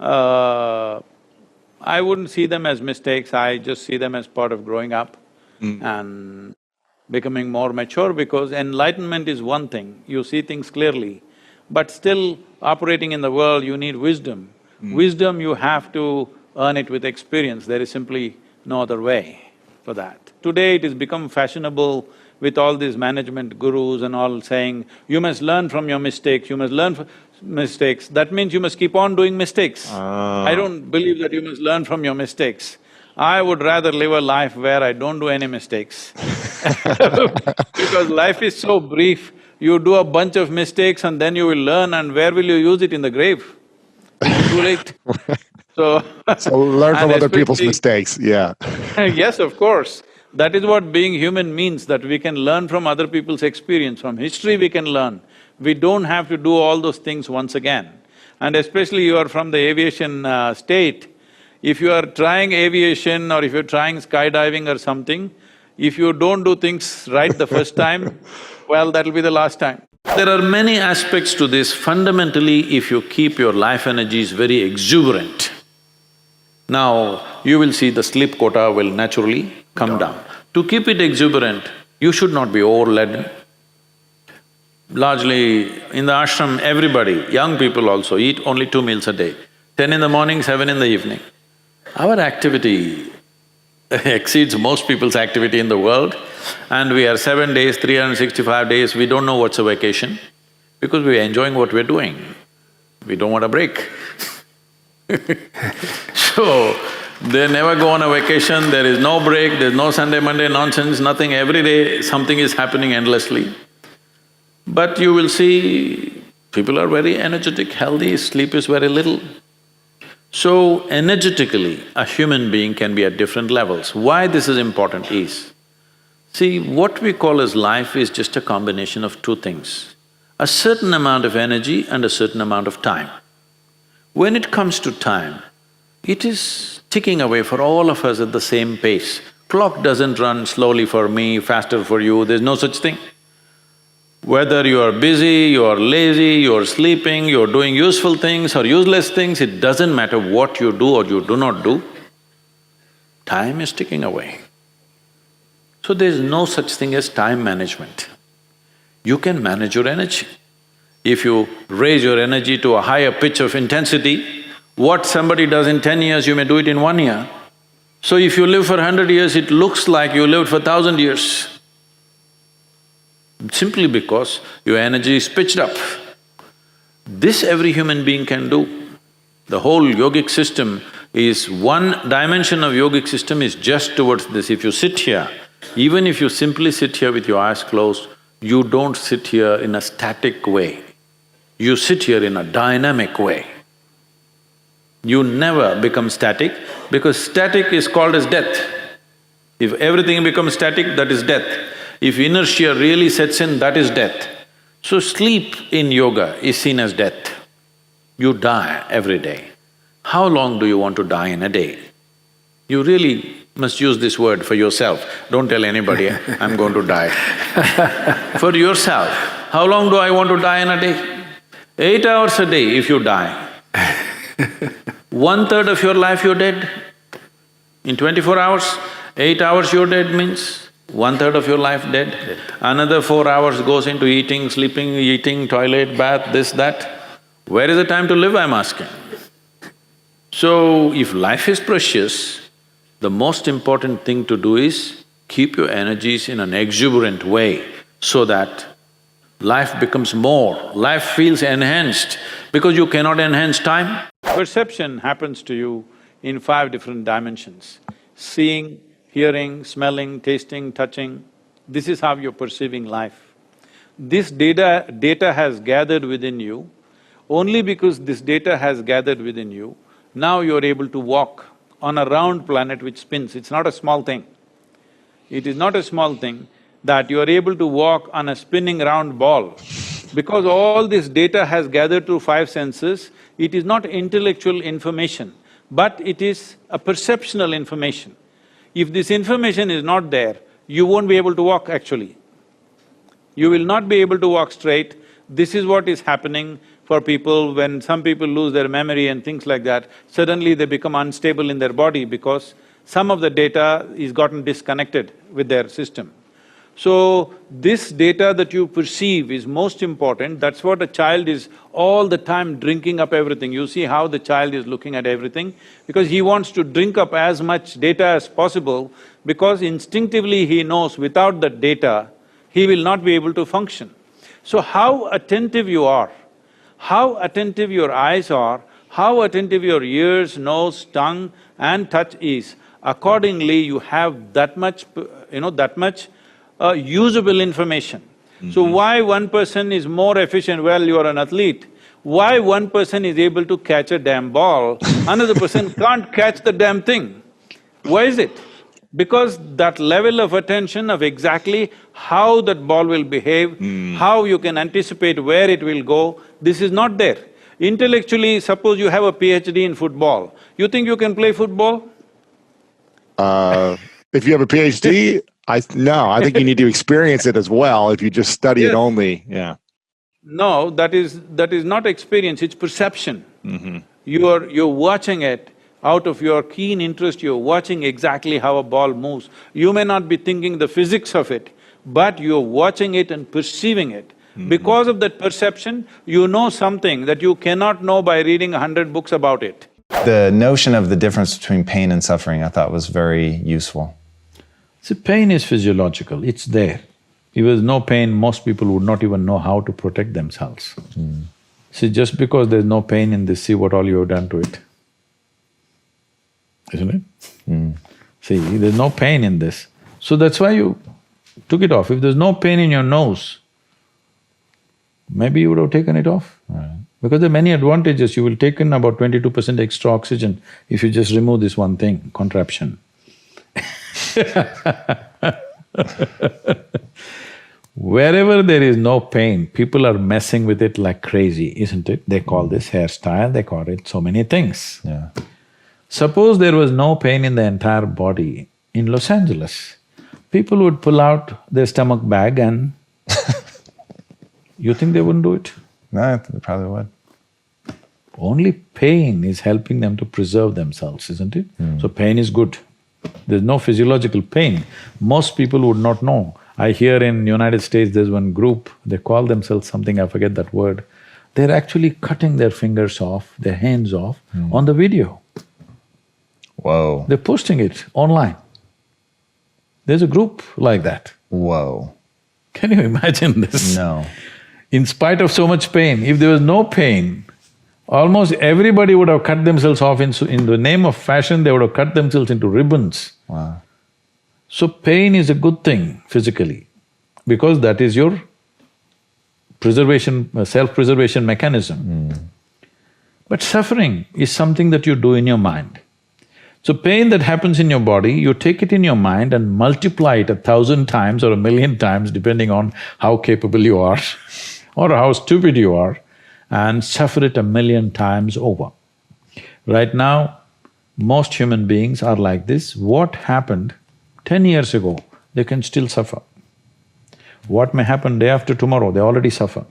I wouldn't see them as mistakes, I just see them as part of growing up and becoming more mature, because enlightenment is one thing, you see things clearly, but still operating in the world you need wisdom. Wisdom you have to earn it with experience, there is simply no other way for that. Today it has become fashionable with all these management gurus and all saying, you must learn from your mistakes, you must learn from mistakes. That means you must keep on doing mistakes. I don't believe that you must learn from your mistakes. I would rather live a life where I don't do any mistakes because life is so brief, you do a bunch of mistakes and then you will learn, and where will you use it? In the grave? Too late. So learn from other people's mistakes, yeah. Yes, of course. That is what being human means, that we can learn from other people's experience, from history we can learn. We don't have to do all those things once again. And especially you are from the aviation state, if you are trying aviation or if you're trying skydiving or something, if you don't do things right the first time, well, that'll be the last time. There are many aspects to this. Fundamentally, if you keep your life energies very exuberant, now you will see the sleep quota will naturally come down. To keep it exuberant, you should not be overladen. Largely, in the ashram, everybody, young people also, eat only 2 meals a day, 10 in the morning, 7 in the evening. Our activity exceeds most people's activity in the world, and we are 7 days, 365 days, we don't know what's a vacation, because we're enjoying what we're doing. We don't want a break. So, they never go on a vacation, there is no break, there's no Sunday, Monday nonsense, nothing, every day something is happening endlessly. But you will see, people are very energetic, healthy, sleep is very little. So, energetically, a human being can be at different levels. Why this is important is, see, what we call as life is just a combination of two things, a certain amount of energy and a certain amount of time. When it comes to time, it is ticking away for all of us at the same pace. Clock doesn't run slowly for me, faster for you, there's no such thing. Whether you are busy, you are lazy, you are sleeping, you are doing useful things or useless things, it doesn't matter what you do or you do not do, time is ticking away. So there's no such thing as time management. You can manage your energy. If you raise your energy to a higher pitch of intensity, what somebody does in 10 years, you may do it in 1 year. So if you live for 100 years, it looks like you lived for 1,000 years. Simply because your energy is pitched up. This every human being can do. The whole yogic system is… one dimension of yogic system is just towards this. If you sit here, even if you simply sit here with your eyes closed, you don't sit here in a static way. You sit here in a dynamic way. You never become static, because static is called as death. If everything becomes static, that is death. If inertia really sets in, that is death. So sleep in yoga is seen as death. You die every day. How long do you want to die in a day? You really must use this word for yourself. Don't tell anybody, I'm going to die. For yourself, how long do I want to die in a day? 8 hours a day if you die. 1/3 of your life you're dead. In 24 hours, 8 hours you're dead means 1/3 of your life dead. Another 4 hours goes into eating, sleeping, eating, toilet, bath, this, that. Where is the time to live, I'm asking? So, if life is precious, the most important thing to do is keep your energies in an exuberant way so that life becomes more, life feels enhanced, because you cannot enhance time. Perception happens to you in 5 different dimensions: seeing, hearing, smelling, tasting, touching. This is how you're perceiving life. This data has gathered within you. Only because this data has gathered within you, now you're able to walk on a round planet which spins. It's not a small thing. It is not a small thing that you are able to walk on a spinning round ball. Because all this data has gathered through 5 senses, it is not intellectual information, but it is a perceptual information. If this information is not there, you won't be able to walk actually. You will not be able to walk straight. This is what is happening for people when some people lose their memory and things like that. Suddenly they become unstable in their body because some of the data is gotten disconnected with their system. So, this data that you perceive is most important. That's what a child is all the time drinking up everything. You see how the child is looking at everything? Because he wants to drink up as much data as possible, because instinctively he knows without that data, he will not be able to function. So how attentive you are, how attentive your eyes are, how attentive your ears, nose, tongue and touch is, accordingly you have that much, that much usable information. So why one person is more efficient? Well, you are an athlete. Why one person is able to catch a damn ball, another person can't catch the damn thing? Why is it? Because that level of attention of exactly how that ball will behave, how you can anticipate where it will go, this is not there. Intellectually, suppose you have a PhD in football, you think you can play football? If you have a PhD, no, I think you need to experience it as well. If you just study it only, yeah. No, that is not experience, it's perception. You're watching it out of your keen interest, you're watching exactly how a ball moves. You may not be thinking the physics of it, but you're watching it and perceiving it. Because of that perception, you know something that you cannot know by reading 100 books about it. The notion of the difference between pain and suffering I thought was very useful. See, pain is physiological, it's there. If there's no pain, most people would not even know how to protect themselves. See, just because there's no pain in this, see what all you have done to it. Isn't it? See, there's no pain in this. So that's why you took it off. If there's no pain in your nose, maybe you would have taken it off. Because there are many advantages. You will take in about 22% extra oxygen if you just remove this one thing, contraption. Wherever there is no pain, people are messing with it like crazy, isn't it? They call this hairstyle, they call it so many things. Yeah. Suppose there was no pain in the entire body in Los Angeles, people would pull out their stomach bag and you think they wouldn't do it? No, they probably would. Only pain is helping them to preserve themselves, isn't it? So pain is good. There's no physiological pain. Most people would not know. I hear in United States there's one group, they call themselves something, I forget that word. they're actually cutting their fingers off, their hands off on the video. Whoa. They're posting it online. There's a group like that. Whoa. Can you imagine this? No. In spite of so much pain, if there was no pain, almost everybody would have cut themselves off in the name of fashion, they would have cut themselves into ribbons. Wow. So pain is a good thing physically, because that is your preservation, self-preservation mechanism. But suffering is something that you do in your mind. So pain that happens in your body, you take it in your mind and multiply it 1,000 times or 1,000,000 times depending on how capable you are or how stupid you are, and suffer it 1,000,000 times over. Right now, most human beings are like this. What happened 10 years ago, they can still suffer. What may happen day after tomorrow, they already suffer.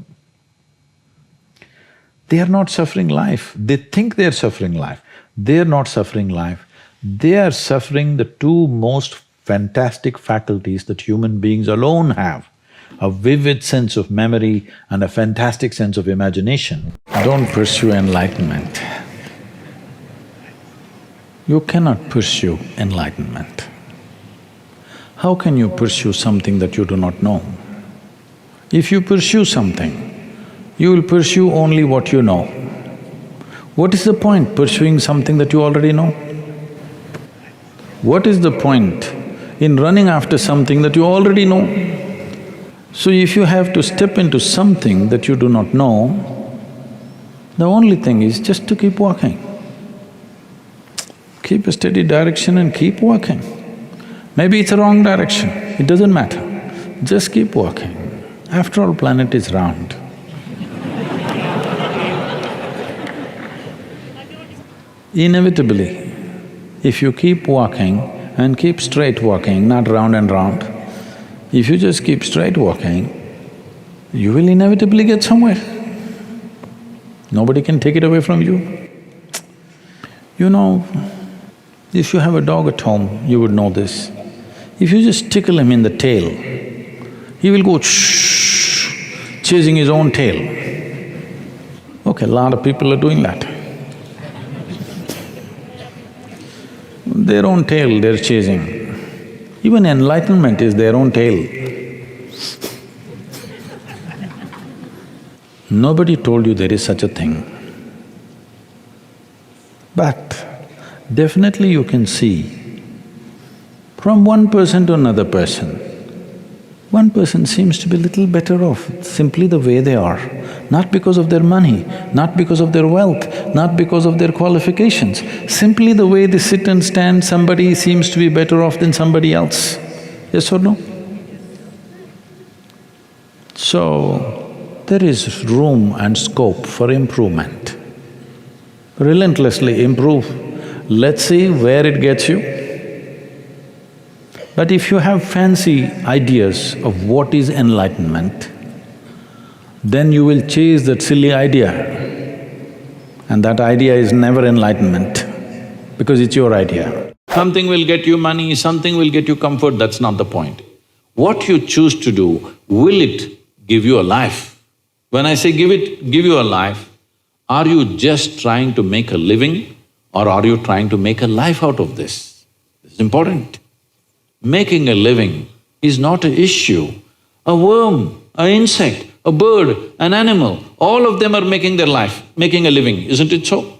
They are not suffering life, they think they're suffering life. They're not suffering life, they are suffering the two most fantastic faculties that human beings alone have, a vivid sense of memory and a fantastic sense of imagination. Don't pursue enlightenment. You cannot pursue enlightenment. How can you pursue something that you do not know? If you pursue something, you will pursue only what you know. What is the point pursuing something that you already know? What is the point in running after something that you already know? So if you have to step into something that you do not know, the only thing is just to keep walking. Keep a steady direction and keep walking. Maybe it's a wrong direction, it doesn't matter. Just keep walking. After all, planet is round. Inevitably, if you keep walking and keep straight walking, not round and round, if you just keep straight walking, you will inevitably get somewhere. Nobody can take it away from you. You know, if you have a dog at home, you would know this. If you just tickle him in the tail, he will go shh, chasing his own tail. Okay, a lot of people are doing that. Their own tail they're chasing. Even enlightenment is their own tail. Nobody told you there is such a thing. But definitely you can see, from one person to another person, one person seems to be a little better off simply the way they are, not because of their money, not because of their wealth, not because of their qualifications. Simply the way they sit and stand, somebody seems to be better off than somebody else. Yes or no? So, there is room and scope for improvement. Relentlessly improve. Let's see where it gets you. But if you have fancy ideas of what is enlightenment, then you will chase that silly idea. And that idea is never enlightenment, because it's your idea. Something will get you money, something will get you comfort, that's not the point. What you choose to do, will it give you a life? When I say give you a life, are you just trying to make a living or are you trying to make a life out of this? It's important. Making a living is not an issue. A worm, an insect, a bird, an animal, all of them are making their life, making a living, isn't it so?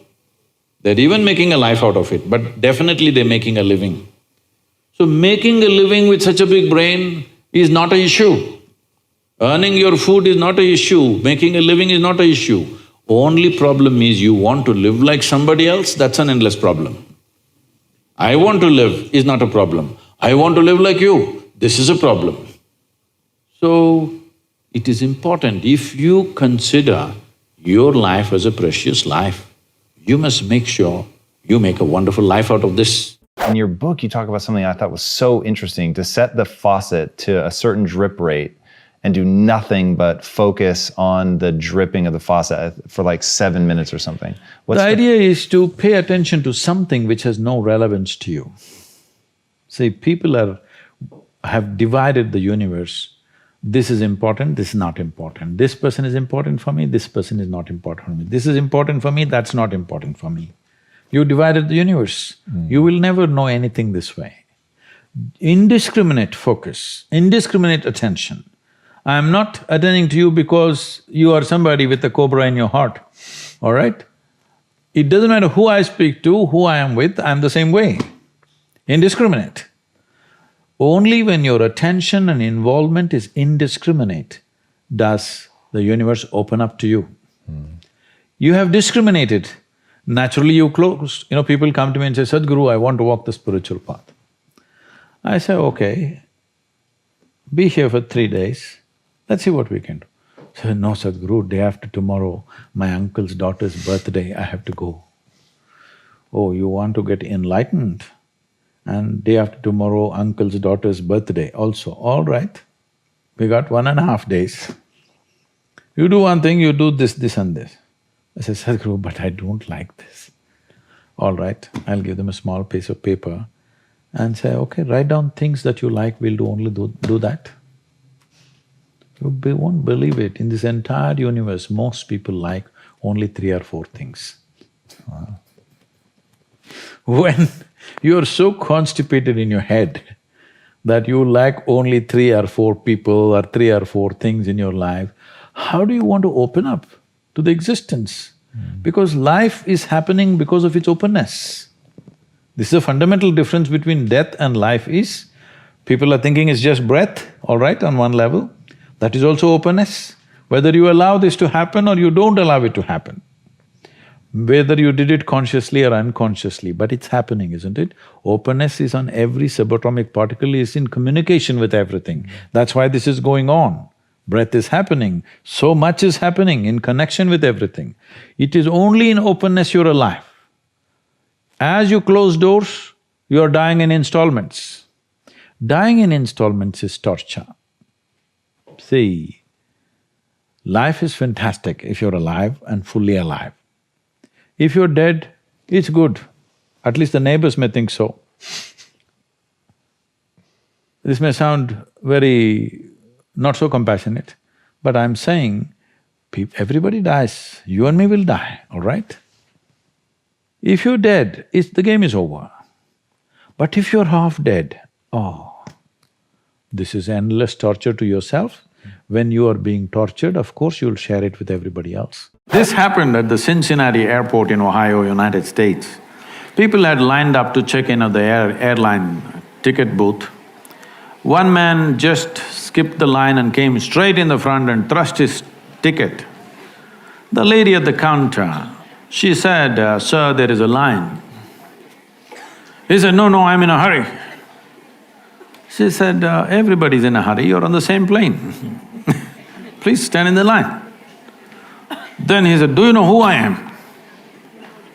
They're even making a life out of it, but definitely they're making a living. So making a living with such a big brain is not an issue. Earning your food is not an issue, making a living is not an issue. Only problem is you want to live like somebody else, that's an endless problem. I want to live is not a problem. I want to live like you, this is a problem. So, it is important, if you consider your life as a precious life, you must make sure you make a wonderful life out of this. In your book, you talk about something I thought was so interesting, to set the faucet to a certain drip rate and do nothing but focus on the dripping of the faucet for like 7 minutes or something. The idea is to pay attention to something which has no relevance to you. See, people have divided the universe This is important, this is not important. This person is important for me, this person is not important for me. This is important for me, that's not important for me. You divided the universe. You will never know anything this way. Indiscriminate focus, indiscriminate attention. I am not attending to you because you are somebody with a cobra in your heart, all right? It doesn't matter who I speak to, who I am with, I'm the same way. Indiscriminate. Only when your attention and involvement is indiscriminate does the universe open up to you. You have discriminated, naturally you close. People come to me and say, Sadhguru, I want to walk the spiritual path. I say, okay, be here for 3 days, let's see what we can do. So, no Sadhguru, day after tomorrow, my uncle's daughter's birthday, I have to go. Oh, you want to get enlightened? And day after tomorrow, uncle's daughter's birthday also. All right, we got 1.5 days. You do one thing, you do this, this and this. I said, Sadhguru, but I don't like this. All right, I'll give them a small piece of paper and say, okay, write down things that you like, we'll only do that. You won't believe it, in this entire universe, most people like only 3 or 4 things. Wow. When you're so constipated in your head that you like only 3 or 4 people or 3 or 4 things in your life, how do you want to open up to the existence? Because life is happening because of its openness. This is a fundamental difference between death and life is, people are thinking it's just breath, all right, on one level. That is also openness. Whether you allow this to happen or you don't allow it to happen, whether you did it consciously or unconsciously, but it's happening, isn't it? Openness is on every subatomic particle, is in communication with everything. That's why this is going on. Breath is happening, so much is happening in connection with everything. It is only in openness you're alive. As you close doors, you're dying in installments. Dying in installments is torture. See, life is fantastic if you're alive and fully alive. If you're dead, it's good, at least the neighbors may think so. This may sound very not so compassionate, but I'm saying, everybody dies, you and me will die, all right? If you're dead, the game is over. But if you're half dead, oh, this is endless torture to yourself. When you are being tortured, of course you'll share it with everybody else. This happened at the Cincinnati airport in Ohio, United States. People had lined up to check in at the airline ticket booth. One man just skipped the line and came straight in the front and thrust his ticket. The lady at the counter, she said, sir, there is a line. He said, no, I'm in a hurry. She said, everybody's in a hurry, you're on the same plane. Please stand in the line. Then he said, do you know who I am?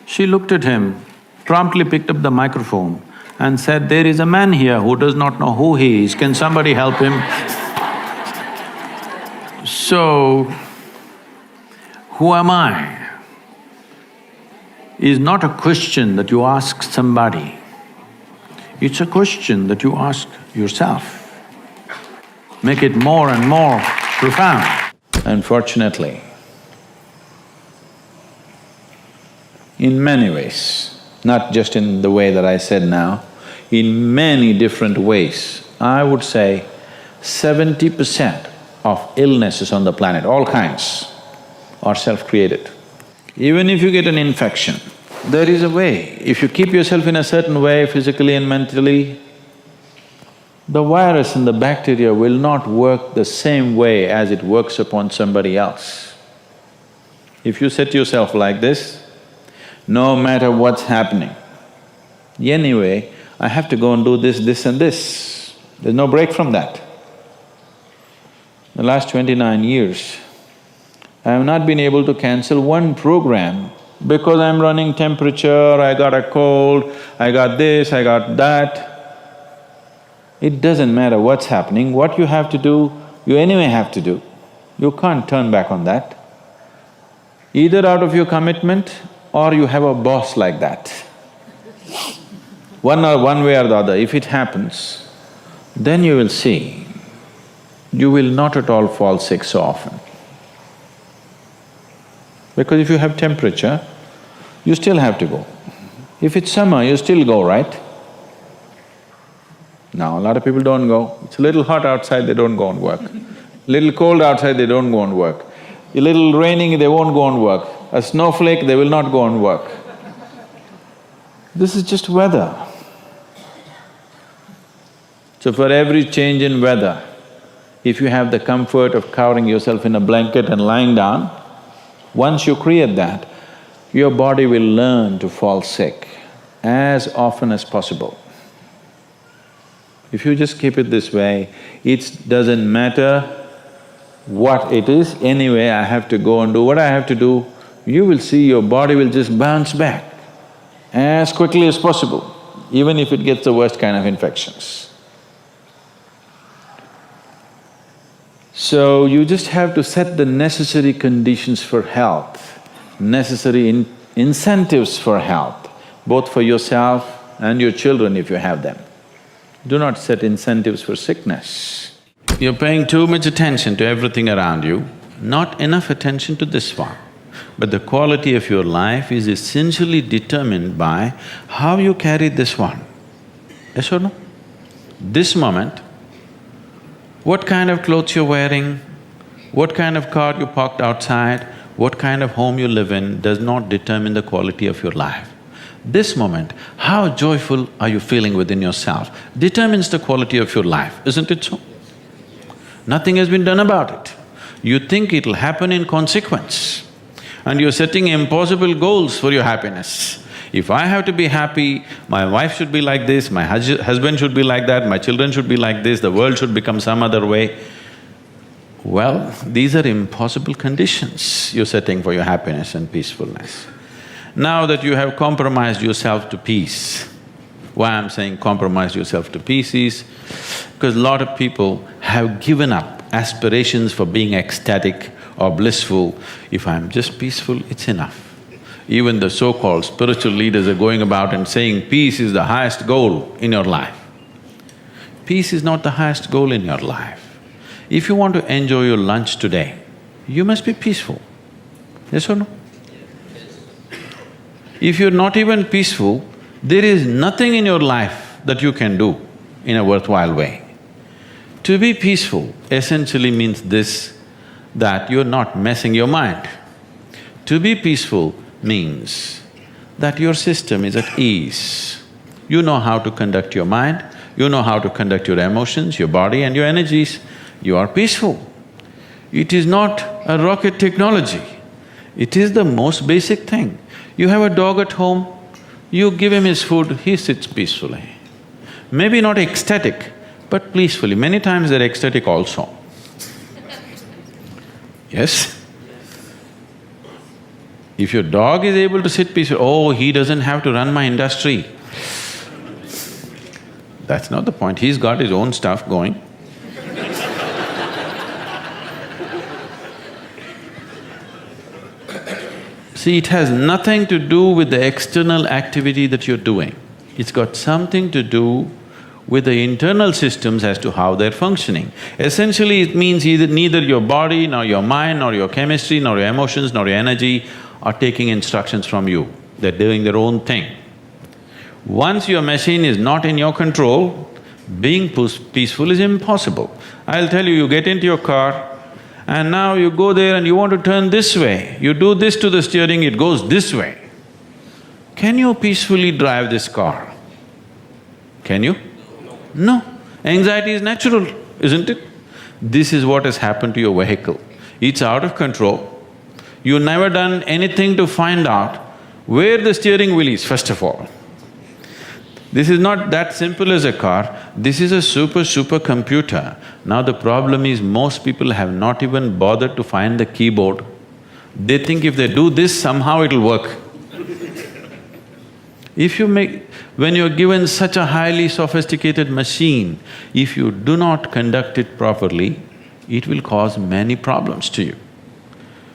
She looked at him, promptly picked up the microphone and said, there is a man here who does not know who he is, can somebody help him? So, who am I? Is not a question that you ask somebody, it's a question that you ask yourself. Make it more and more profound. Unfortunately, in many ways, not just in the way that I said now, in many different ways, I would say 70% of illnesses on the planet, all kinds, are self-created. Even if you get an infection, there is a way. If you keep yourself in a certain way, physically and mentally, the virus and the bacteria will not work the same way as it works upon somebody else. If you set yourself like this, no matter what's happening, anyway, I have to go and do this, this and this. There's no break from that. The last 29 years, I have not been able to cancel one program because I'm running temperature, I got a cold, I got this, I got that. It doesn't matter what's happening, what you have to do, you anyway have to do. You can't turn back on that. Either out of your commitment or you have a boss like that. One way or the other, if it happens, then you will see you will not at all fall sick so often. Because if you have temperature, you still have to go. If it's summer, you still go, right? Now, a lot of people don't go. It's a little hot outside, they don't go and work. Little cold outside, they don't go and work. A little raining, they won't go and work. A snowflake, they will not go and work. This is just weather. So for every change in weather, if you have the comfort of covering yourself in a blanket and lying down, once you create that, your body will learn to fall sick as often as possible. If you just keep it this way, it doesn't matter what it is, anyway I have to go and do what I have to do, you will see your body will just bounce back as quickly as possible, even if it gets the worst kind of infections. So you just have to set the necessary conditions for health, necessary incentives for health, both for yourself and your children if you have them. Do not set incentives for sickness. You're paying too much attention to everything around you, not enough attention to this one. But the quality of your life is essentially determined by how you carry this one. Yes or no? This moment, what kind of clothes you're wearing, what kind of car you parked outside, what kind of home you live in does not determine the quality of your life. This moment, how joyful are you feeling within yourself determines the quality of your life, isn't it so? Nothing has been done about it. You think it'll happen in consequence, and you're setting impossible goals for your happiness. If I have to be happy, my wife should be like this, my husband should be like that, my children should be like this, the world should become some other way. Well, these are impossible conditions you're setting for your happiness and peacefulness. Now that you have compromised yourself to peace, why I'm saying compromise yourself to peace is because a lot of people have given up aspirations for being ecstatic or blissful. If I'm just peaceful, it's enough. Even the so-called spiritual leaders are going about and saying peace is the highest goal in your life. Peace is not the highest goal in your life. If you want to enjoy your lunch today, you must be peaceful. Yes or no? If you're not even peaceful, there is nothing in your life that you can do in a worthwhile way. To be peaceful essentially means this, that you're not messing your mind. To be peaceful means that your system is at ease. You know how to conduct your mind, you know how to conduct your emotions, your body and your energies. You are peaceful. It is not a rocket technology, it is the most basic thing. You have a dog at home, you give him his food, he sits peacefully. Maybe not ecstatic, but peacefully. Many times they're ecstatic also. Yes? If your dog is able to sit peacefully, oh, he doesn't have to run my industry. That's not the point, he's got his own stuff going. See, it has nothing to do with the external activity that you're doing. It's got something to do with the internal systems as to how they're functioning. Essentially, it means neither your body, nor your mind, nor your chemistry, nor your emotions, nor your energy are taking instructions from you. They're doing their own thing. Once your machine is not in your control, being peaceful is impossible. I'll tell you, you get into your car, and now you go there and you want to turn this way, you do this to the steering, it goes this way. Can you peacefully drive this car? Can you? No. Anxiety is natural, isn't it? This is what has happened to your vehicle. It's out of control. You've never done anything to find out where the steering wheel is, first of all. This is not that simple as a car, this is a super computer. Now the problem is most people have not even bothered to find the keyboard. They think if they do this, somehow it'll work. When you're given such a highly sophisticated machine, if you do not conduct it properly, it will cause many problems to you.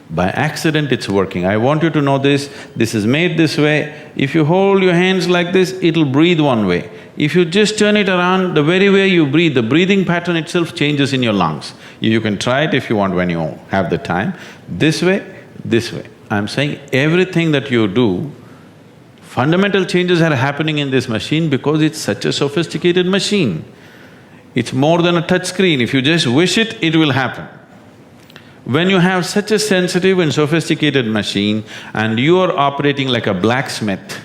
By accident it's working. I want you to know this is made this way. If you hold your hands like this, it'll breathe one way. If you just turn it around, the very way you breathe, the breathing pattern itself changes in your lungs. You can try it if you want when you have the time. This way, this way. I'm saying everything that you do, fundamental changes are happening in this machine because it's such a sophisticated machine. It's more than a touch screen. If you just wish it, it will happen. When you have such a sensitive and sophisticated machine and you are operating like a blacksmith,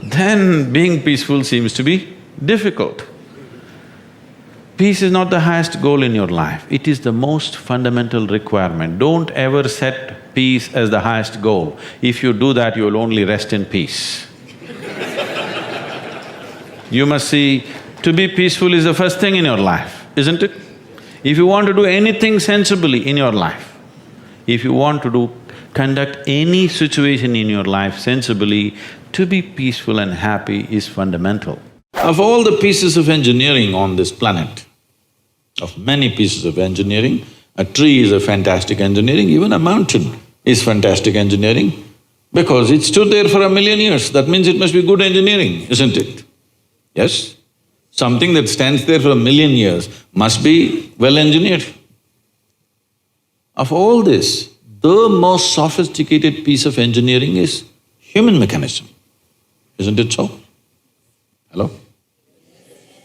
then being peaceful seems to be difficult. Peace is not the highest goal in your life, it is the most fundamental requirement. Don't ever set peace as the highest goal. If you do that, you will only rest in peace. You must see, to be peaceful is the first thing in your life, isn't it? If you want to do anything sensibly in your life, if you want to conduct any situation in your life sensibly, to be peaceful and happy is fundamental. Of all the pieces of engineering on this planet, of many pieces of engineering, a tree is a fantastic engineering, even a mountain is fantastic engineering because it stood there for 1,000,000 years, that means it must be good engineering, isn't it? Yes? Something that stands there for 1,000,000 years must be well engineered. Of all this, the most sophisticated piece of engineering is human mechanism, isn't it so? Hello?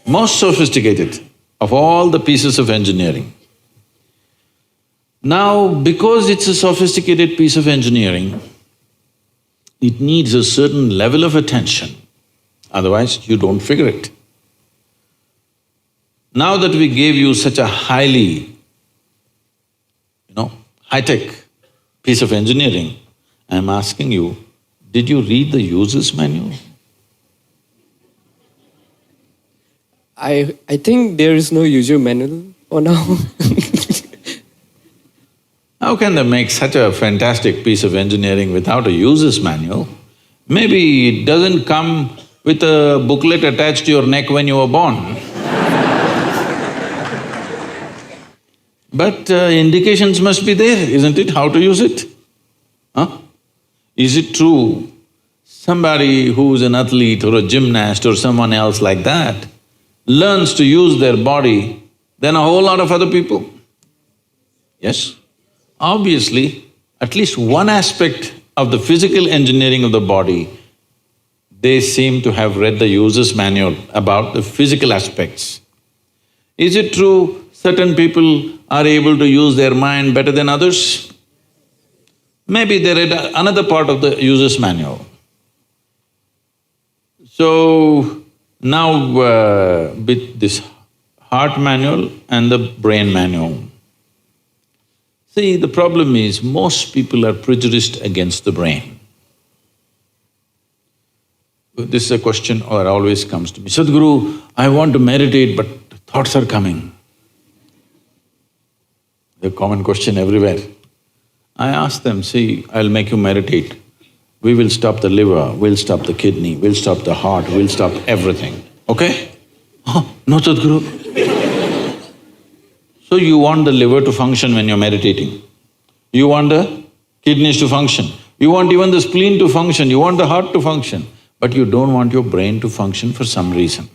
Most sophisticated of all the pieces of engineering. Now, because it's a sophisticated piece of engineering, it needs a certain level of attention, otherwise you don't figure it. Now that we gave you such a highly, high-tech piece of engineering, I'm asking you, did you read the user's manual? I think there is no user manual for now. How can they make such a fantastic piece of engineering without a user's manual? Maybe it doesn't come with a booklet attached to your neck when you were born. But indications must be there, isn't it, how to use it? Huh? Is it true somebody who's an athlete or a gymnast or someone else like that learns to use their body than a whole lot of other people? Yes? Obviously, at least one aspect of the physical engineering of the body, they seem to have read the user's manual about the physical aspects. Is it true certain people are able to use their mind better than others? Maybe they read another part of the user's manual. So, now with this heart manual and the brain manual, see, the problem is most people are prejudiced against the brain. This is a question that always comes to me, Sadhguru, I want to meditate but thoughts are coming. The common question everywhere. I ask them, see, I'll make you meditate. We will stop the liver, we'll stop the kidney, we'll stop the heart, we'll stop everything, okay? Oh, no, Sadhguru. So you want the liver to function when you're meditating. You want the kidneys to function. You want even the spleen to function, you want the heart to function. But you don't want your brain to function for some reason.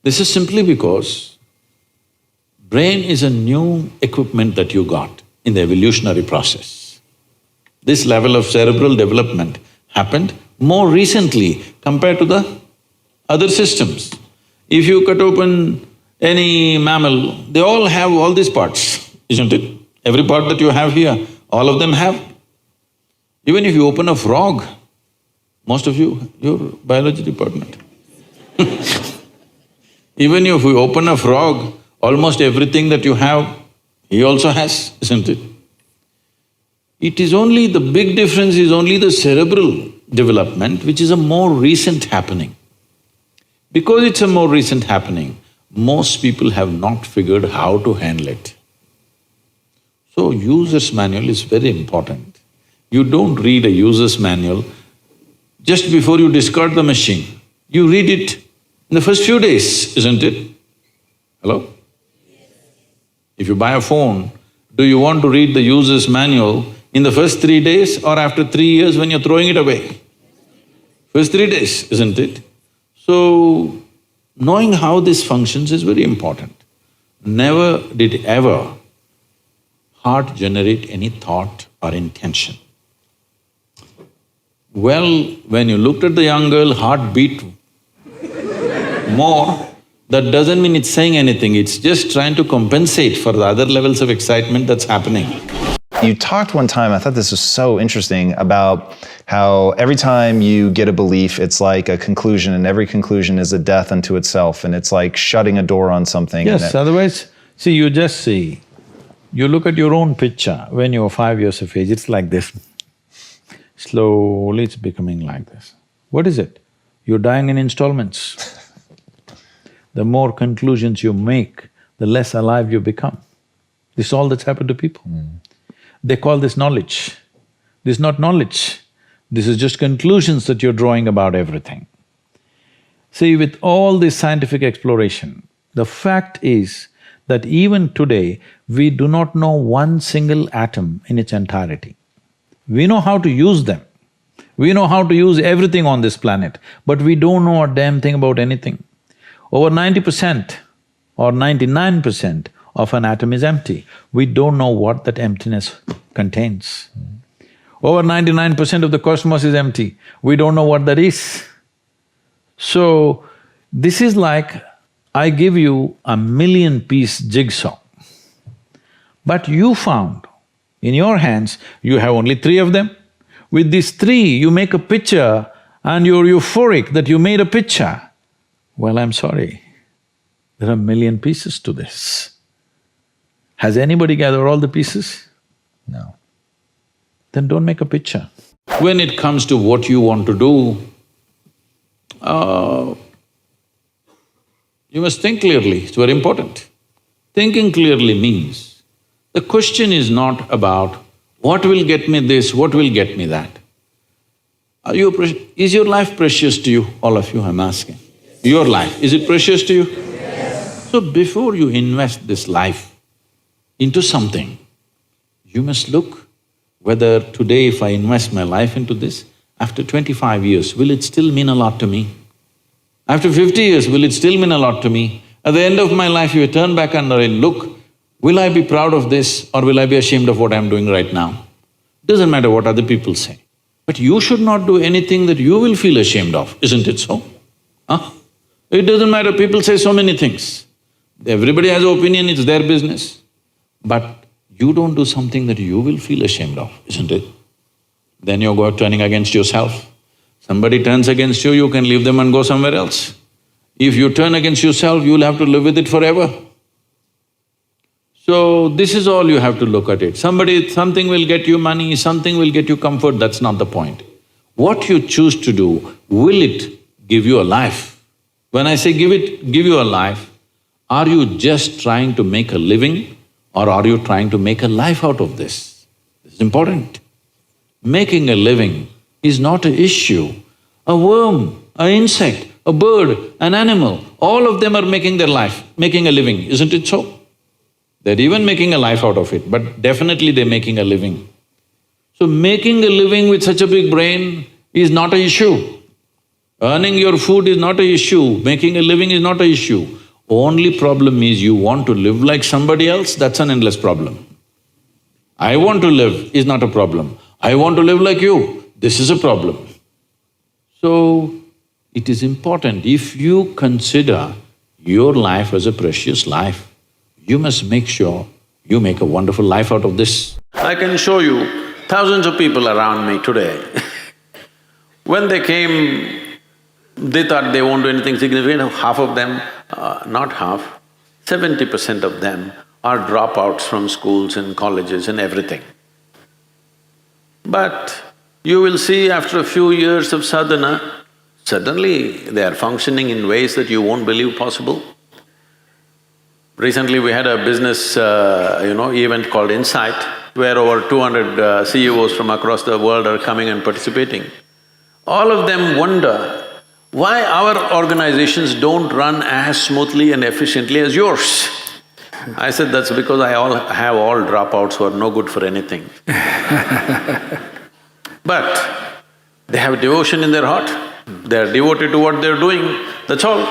This is simply because brain is a new equipment that you got in the evolutionary process. This level of cerebral development happened more recently compared to the other systems. If you cut open any mammal, they all have all these parts, isn't it? Every part that you have here, all of them have. Even if you open a frog, most of you, you're biology department. Even if you open a frog, almost everything that you have, he also has, isn't it? It is only… the big difference is only the cerebral development, which is a more recent happening. Because it's a more recent happening, most people have not figured how to handle it. So, user's manual is very important. You don't read a user's manual just before you discard the machine. You read it in the first few days, isn't it? Hello? If you buy a phone, Do you want to read the user's manual in the first 3 days or after 3 years when you're throwing it away? First 3 days, isn't it? So, knowing how this functions is very important. Never did ever heart generate any thought or intention. Well, when you looked at the young girl, heart beat more. That doesn't mean it's saying anything, it's just trying to compensate for the other levels of excitement that's happening. You talked one time, I thought this was so interesting, about how every time you get a belief, it's like a conclusion, and every conclusion is a death unto itself, and it's like shutting a door on something. Yes, otherwise, see, you just see, you look at your own picture when you're 5 years of age, it's like this. Slowly it's becoming like this. What is it? You're dying in installments. The more conclusions you make, the less alive you become. This is all that's happened to people. They call this knowledge. This is not knowledge. This is just conclusions that you're drawing about everything. See, with all this scientific exploration, the fact is that even today, we do not know one single atom in its entirety. We know how to use them. We know how to use everything on this planet, but we don't know a damn thing about anything. Over 90% or 99% of an atom is empty. We don't know what that emptiness contains. Over 99% of the cosmos is empty. We don't know what that is. So, this is like I give you a 1,000,000-piece jigsaw, but you found in your hands, you have only 3 of them. With these 3, you make a picture and you're euphoric that you made a picture. Well, I'm sorry, there are 1,000,000 pieces to this. Has anybody gathered all the pieces? No. Then don't make a picture. When it comes to what you want to do, you must think clearly, it's very important. Thinking clearly means, the question is not about what will get me this, what will get me that. Is your life precious to you? All of you, I'm asking. Your life, is it precious to you? Yes. So before you invest this life into something, you must look whether today if I invest my life into this, after 25 years, will it still mean a lot to me? After 50 years, will it still mean a lot to me? At the end of my life, you turn back and look, will I be proud of this or will I be ashamed of what I'm doing right now? Doesn't matter what other people say. But you should not do anything that you will feel ashamed of, isn't it so? Huh? It doesn't matter, people say so many things. Everybody has an opinion, it's their business. But you don't do something that you will feel ashamed of, isn't it? Then you're turning against yourself. Somebody turns against you, you can leave them and go somewhere else. If you turn against yourself, you'll have to live with it forever. So, this is all you have to look at it. Something will get you money, something will get you comfort, that's not the point. What you choose to do, will it give you a life? When I say give you a life, are you just trying to make a living or are you trying to make a life out of this? This is important. Making a living is not an issue. A worm, an insect, a bird, an animal, all of them are making their life, making a living, isn't it so? They're even making a life out of it, but definitely they're making a living. So making a living with such a big brain is not an issue. Earning your food is not an issue, making a living is not an issue. Only problem is you want to live like somebody else, that's an endless problem. I want to live is not a problem. I want to live like you, this is a problem. So, it is important, if you consider your life as a precious life, you must make sure you make a wonderful life out of this. I can show you thousands of people around me today. When they came, they thought they won't do anything significant, half of them, not half, 70% of them are dropouts from schools and colleges and everything. But you will see after a few years of sadhana, suddenly they are functioning in ways that you won't believe possible. Recently we had a business, event called Insight, where over 200 CEOs from across the world are coming and participating. All of them wonder why our organizations don't run as smoothly and efficiently as yours. I said, that's because I have all dropouts who are no good for anything. But they have devotion in their heart, they are devoted to what they're doing, that's all.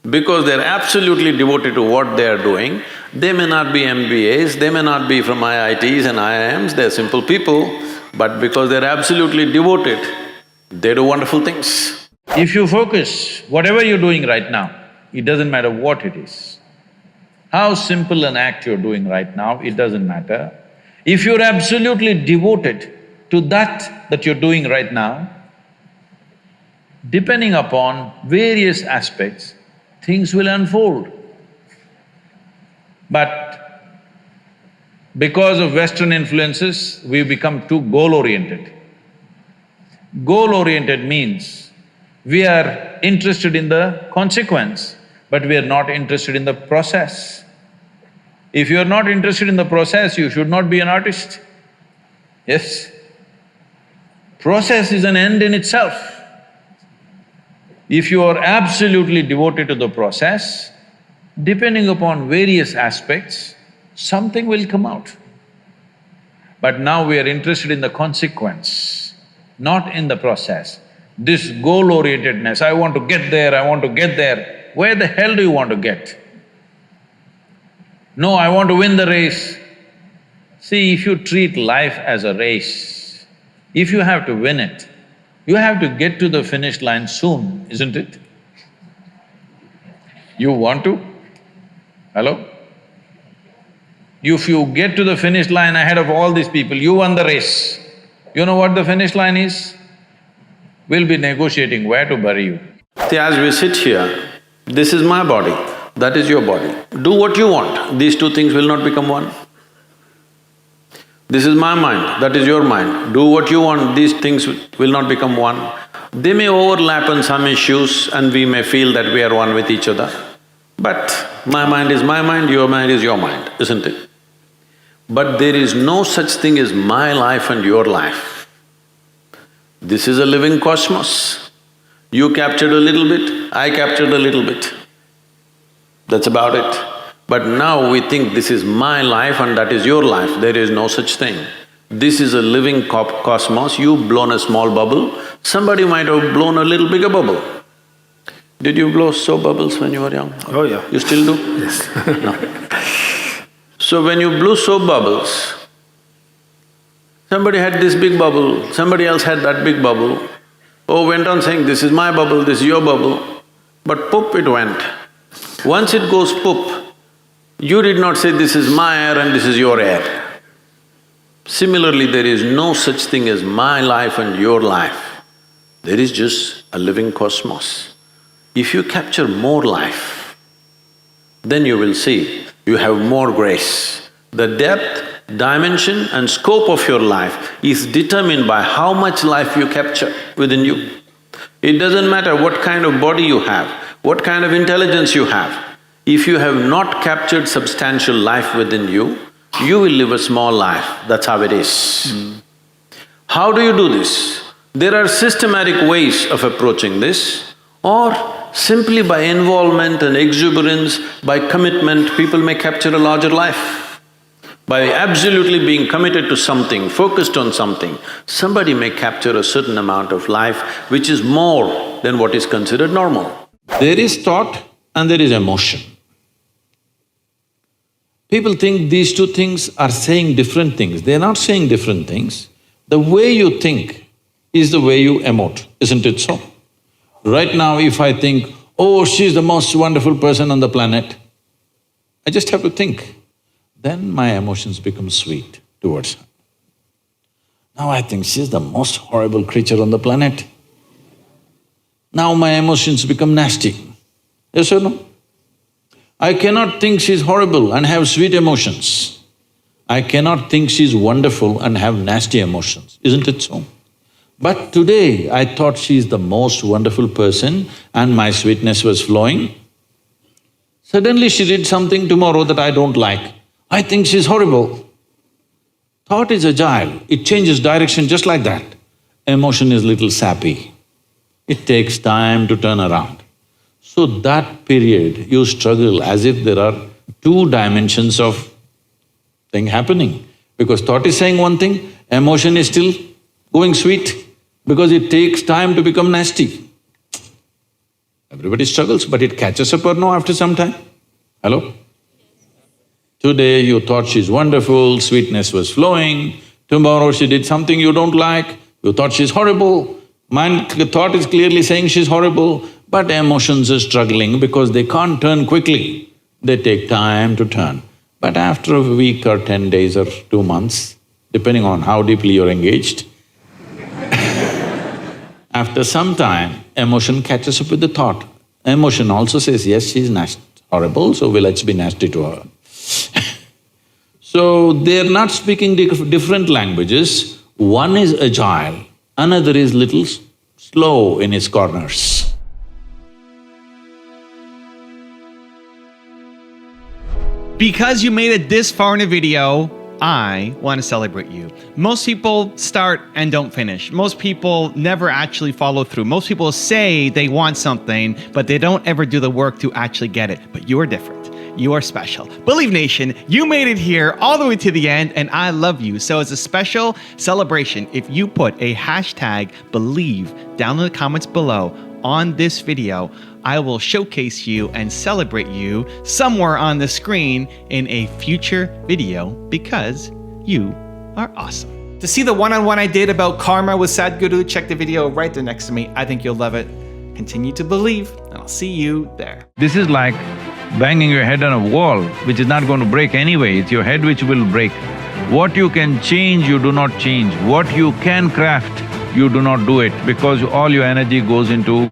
Because they're absolutely devoted to what they are doing, they may not be MBAs, they may not be from IITs and IIMs, they're simple people, but because they're absolutely devoted, they do wonderful things. If you focus, whatever you're doing right now, it doesn't matter what it is. How simple an act you're doing right now, it doesn't matter. If you're absolutely devoted to that you're doing right now, depending upon various aspects, things will unfold. But because of Western influences, we've become too goal-oriented. Goal-oriented means we are interested in the consequence, but we are not interested in the process. If you are not interested in the process, you should not be an artist. Yes? Process is an end in itself. If you are absolutely devoted to the process, depending upon various aspects, something will come out. But now we are interested in the consequence, not in the process. This goal-orientedness, I want to get there, I want to get there. Where the hell do you want to get? No, I want to win the race. See, if you treat life as a race, if you have to win it, you have to get to the finish line soon, isn't it? You want to? Hello? If you get to the finish line ahead of all these people, you won the race. You know what the finish line is? We'll be negotiating where to bury you. See, as we sit here, this is my body, that is your body. Do what you want, these two things will not become one. This is my mind, that is your mind. Do what you want, these things will not become one. They may overlap on some issues and we may feel that we are one with each other. But my mind is my mind, your mind is your mind, isn't it? But there is no such thing as my life and your life. This is a living cosmos. You captured a little bit, I captured a little bit. That's about it. But now we think this is my life and that is your life, there is no such thing. This is a living cosmos, you've blown a small bubble, somebody might have blown a little bigger bubble. Did you blow soap bubbles when you were young? Oh yeah. You still do? Yes. No. So when you blew soap bubbles, somebody had this big bubble, somebody else had that big bubble. Oh, went on saying, this is my bubble, this is your bubble, but poop it went. Once it goes poop, you did not say, this is my air and this is your air. Similarly, there is no such thing as my life and your life. There is just a living cosmos. If you capture more life, then you will see you have more grace. The depth, dimension and scope of your life is determined by how much life you capture within you. It doesn't matter what kind of body you have, what kind of intelligence you have. If you have not captured substantial life within you, you will live a small life, that's how it is. How do you do this? There are systematic ways of approaching this, or simply by involvement and exuberance, by commitment, people may capture a larger life. By absolutely being committed to something, focused on something, somebody may capture a certain amount of life which is more than what is considered normal. There is thought and there is emotion. People think these two things are saying different things. They're not saying different things. The way you think is the way you emote, isn't it so? Right now, if I think, oh, she's the most wonderful person on the planet, I just have to think. Then my emotions become sweet towards her. Now I think she's the most horrible creature on the planet. Now my emotions become nasty. Yes or no? I cannot think she's horrible and have sweet emotions. I cannot think she's wonderful and have nasty emotions, isn't it so? But today I thought she's the most wonderful person and my sweetness was flowing. Suddenly she did something tomorrow that I don't like. I think she's horrible. Thought is agile, it changes direction just like that. Emotion is little sappy. It takes time to turn around. So that period you struggle as if there are two dimensions of thing happening. Because thought is saying one thing, emotion is still going sweet, because it takes time to become nasty. Everybody struggles, but it catches up or no after some time. Hello? Today you thought she's wonderful, sweetness was flowing. Tomorrow she did something you don't like, you thought she's horrible. Thought is clearly saying she's horrible, but emotions are struggling because they can't turn quickly. They take time to turn. But after a week or 10 days or 2 months, depending on how deeply you're engaged, after some time, emotion catches up with the thought. Emotion also says, yes, she's horrible, so let's be nasty to her. So they're not speaking different languages. One is agile, another is little slow in its corners. Because you made it this far in a video, I want to celebrate you. Most people start and don't finish. Most people never actually follow through. Most people say they want something, but they don't ever do the work to actually get it. But you are different. You are special. Believe Nation, you made it here all the way to the end, and I love you. So as a special celebration, if you put a hashtag believe down in the comments below on this video, I will showcase you and celebrate you somewhere on the screen in a future video because you are awesome. To see the one-on-one I did about karma with Sadhguru, check the video right there next to me. I think you'll love it. Continue to believe, and I'll see you there. This is like banging your head on a wall, which is not going to break anyway, it's your head which will break. What you can change, you do not change. What you can craft, you do not do it, because all your energy goes into